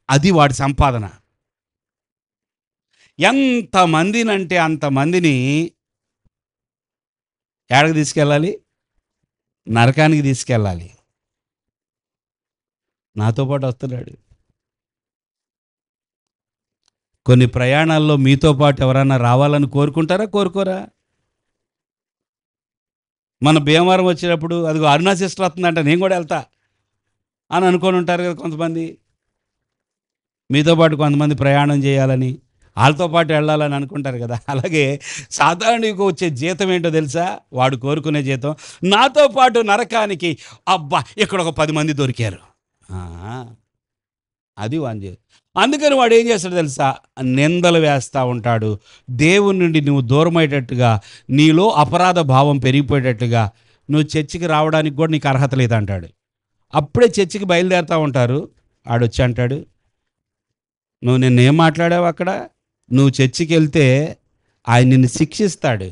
Speaker 1: అది వాడి సంపాదన. ఎంతమందినంటే అంతమందిని ఏడకి తీసుకెళ్ళాలి? నరకానికి తీసుకెళ్ళాలి. నాతో పాటు వస్తున్నాడు. కొన్ని ప్రయాణాల్లో మీతో పాటు ఎవరన్నా రావాలని కోరుకుంటారా? కోరుకోరా? మన భీమవరం వచ్చినప్పుడు అదిగో అరుణా సిస్టర్ వస్తుందంట, నేను కూడా వెళ్తా అని అనుకొని ఉంటారు కదా కొంతమంది. మీతో పాటు కొంతమంది ప్రయాణం చేయాలని, వాళ్ళతో పాటు వెళ్ళాలని అనుకుంటారు కదా. అలాగే సాధారణకు వచ్చే జీతం ఏంటో తెలుసా? వాడు కోరుకునే జీతం, నాతో పాటు నరకానికి. అబ్బా, ఇక్కడ ఒక 10 మంది దొరికారు. అది వాని జీవితం. అందుకని వాడు ఏం చేస్తాడు తెలుసా? నిందలు వేస్తూ ఉంటాడు. దేవుని నుండి నువ్వు దూరమయ్యేటట్టుగా, నీలో అపరాధ భావం పెరిగిపోయేటట్టుగా, నువ్వు చర్చికి రావడానికి కూడా నీకు అర్హత లేదంటాడు. అప్పుడే చర్చికి బయలుదేరుతూ ఉంటారు. ఆడొచ్చి అంటాడు, నువ్వు నిన్నేం మాట్లాడావు అక్కడ? నువ్వు చర్చికి వెళ్తే ఆయన నిన్ను శిక్షిస్తాడు.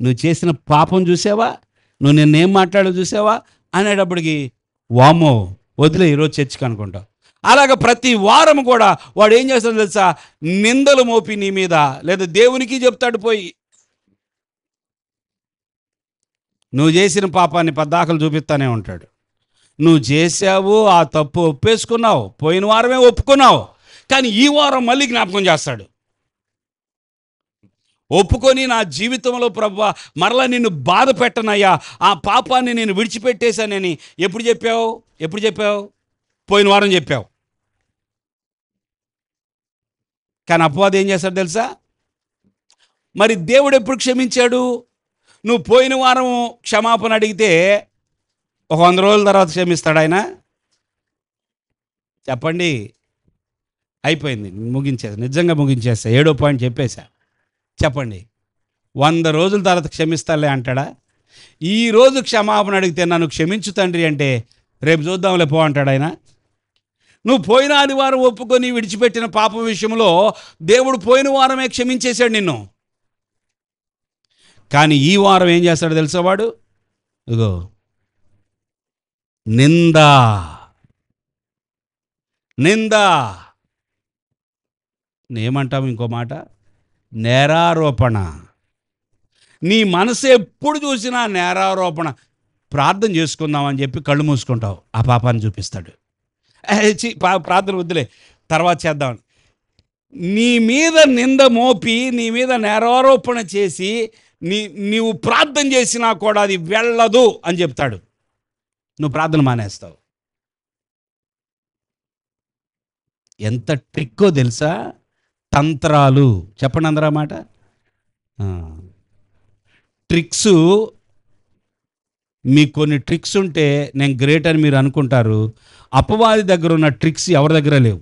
Speaker 1: నువ్వు చేసిన పాపం చూసావా? నువ్వు నిన్నేం మాట్లాడావు చూసావా అనేటప్పటికి, వామో వదిలే ఈరోజు చర్చికి అనుకుంటావు. అలాగ ప్రతి వారం కూడా వాడు ఏం చేస్తాడు తెలుసా? నిందలు మోపి నీ మీద, లేదా దేవునికి చెప్తాడు పోయి. నువ్వు చేసిన పాపాన్ని పద్దాకలు చూపిస్తానే ఉంటాడు. నువ్వు చేసావు, ఆ తప్పు ఒప్పేసుకున్నావు, పోయిన వారమే ఒప్పుకున్నావు, కానీ ఈ వారం మళ్ళీ జ్ఞాపకం చేస్తాడు. ఒప్పుకొని, నా జీవితంలో ప్రభువా మరలా నిన్ను బాధ పెట్టనయ్యా, ఆ పాపాన్ని నేను విడిచిపెట్టేశానని ఎప్పుడు చెప్పావు? పోయిన వారం చెప్పావు. కానీ అపవాది ఏం చేస్తాడు తెలుసా? మరి దేవుడు ఎప్పుడు క్షమించాడు? నువ్వు పోయిన వారం క్షమాపణ అడిగితే ఒక 100 రోజుల తర్వాత క్షమిస్తాడు ఆయన? చెప్పండి. అయిపోయింది, ముగించేసా, నిజంగా ముగించేస్తా. 7వ పాయింట్ చెప్పేశా. చెప్పండి, 100 రోజుల తర్వాత క్షమిస్తాలే అంటాడా? ఈ రోజు క్షమాపణ అడిగితే నన్ను క్షమించు తండ్రి అంటే రేపు చూద్దాంలే పో అంటాడు ఆయన? నువ్వు పోయిన ఆదివారం ఒప్పుకొని విడిచిపెట్టిన పాపం విషయంలో దేవుడు పోయిన వారమే క్షమించేశాడు నిన్ను. కానీ ఈ వారం ఏం చేస్తాడు తెలుసా వాడు? ఇగో నిందా ఏమంటాం ఇంకో మాట? నేరారోపణ. నీ మనసు ఎప్పుడు చూసినా నేరారోపణ. ప్రార్థన చేసుకుందామని చెప్పి కళ్ళు మూసుకుంటావు, ఆ పాపాన్ని చూపిస్తాడు. ప్రార్థన వద్దులే, తర్వాత చేద్దామని నీ మీద నింద మోపి, నీ మీద నేరారోపణ చేసి, నీవు ప్రార్థన చేసినా కూడా అది వెళ్ళదు అని చెప్తాడు. నువ్వు ప్రార్థన మానేస్తావు. ఎంత ట్రిక్కో తెలుసా? తంత్రాలు. చెప్పండి అందరూ మాట. ట్రిక్స్. మీకు కొన్ని ట్రిక్స్ ఉంటే నేను గ్రేట్ అని మీరు అనుకుంటారు. అపవాది దగ్గర ఉన్న ట్రిక్స్ ఎవరి దగ్గర లేవు.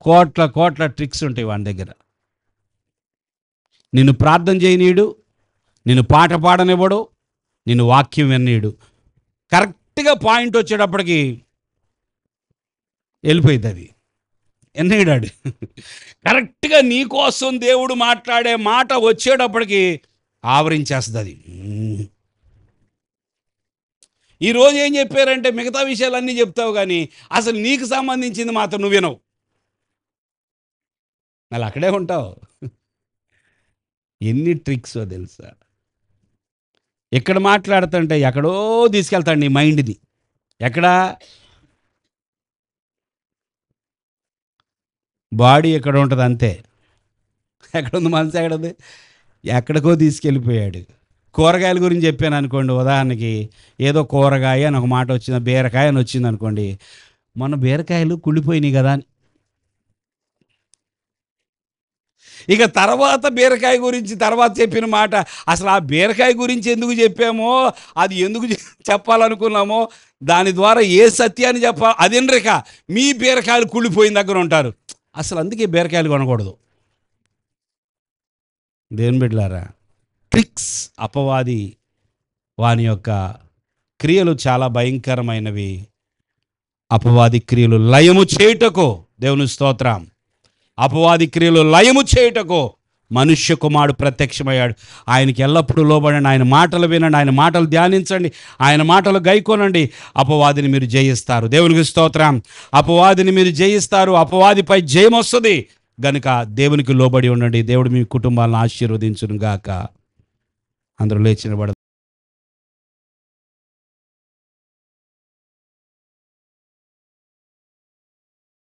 Speaker 1: కోట్ల ట్రిక్స్ ఉంటాయి వాని దగ్గర. నిన్ను ప్రార్థన చేయనీయుడు, నిన్ను పాట పాడనివ్వడు, నిన్ను వాక్యం విననీయుడు. కరెక్ట్గా పాయింట్ వచ్చేటప్పటికి వెళ్ళిపోయింది అది. ఎన్నయ్యాడు కరెక్ట్గా నీ కోసం దేవుడు మాట్లాడే మాట వచ్చేటప్పటికి ఆవరించేస్తుంది అది. ఈరోజు ఏం చెప్పారంటే మిగతా విషయాలన్నీ చెప్తావు కానీ అసలు నీకు సంబంధించింది మాత్రం నువ్వు వినవు. మళ్ళీ అక్కడే ఉంటావు. ఎన్ని ట్రిక్సో తెలుసా? ఎక్కడ మాట్లాడుతుంటే ఎక్కడో తీసుకెళ్తాడు నీ మైండ్ని. ఎక్కడా? బాడీ ఎక్కడ ఉంటుంది అంతే. ఎక్కడుంది మనసు? ఎక్కడుంది? ఎక్కడికో తీసుకెళ్ళిపోయాడు. కూరగాయల గురించి చెప్పాను అనుకోండి, ఉదాహరణకి ఏదో కూరగాయ అని ఒక మాట వచ్చింది, బీరకాయ అని వచ్చింది అనుకోండి. మొన్న బీరకాయలు కుళ్ళిపోయినాయి కదా అని. ఇక తర్వాత బీరకాయ గురించి తర్వాత చెప్పిన మాట, అసలు ఆ బీరకాయ గురించి ఎందుకు చెప్పామో, అది ఎందుకు చెప్పాలనుకున్నామో, దాని ద్వారా ఏ సత్యాన్ని చెప్పాలి అదేనరిక. మీ బీరకాయలు కుళ్ళిపోయిన దగ్గర ఉంటారు. అసలు అందుకే బీరకాయలు కొనకూడదు. దేవుని బిడ్డలారా, ట్రిక్స్. అపవాది వాని యొక్క క్రియలు చాలా భయంకరమైనవి. అపవాది క్రియలు లయము చేయుటకు, దేవుని స్తోత్రం, అపవాది క్రియలు లయము చేయుటకు మనుష్య కుమారుడు ప్రత్యక్షమయ్యాడు. ఆయనకి ఎల్లప్పుడూ లోబడండి, ఆయన మాటలు వినండి, ఆయన మాటలు ధ్యానించండి, ఆయన మాటలు గైకొనండి. అపవాదిని మీరు జయిస్తారు. దేవునికి స్తోత్రం. అపవాదిని మీరు జయిస్తారు. అపవాదిపై జయం వస్తుంది గనుక దేవునికి లోబడి ఉండండి. దేవుడు మీ కుటుంబాలను ఆశీర్వదించును గాక. అందరూ లేచిన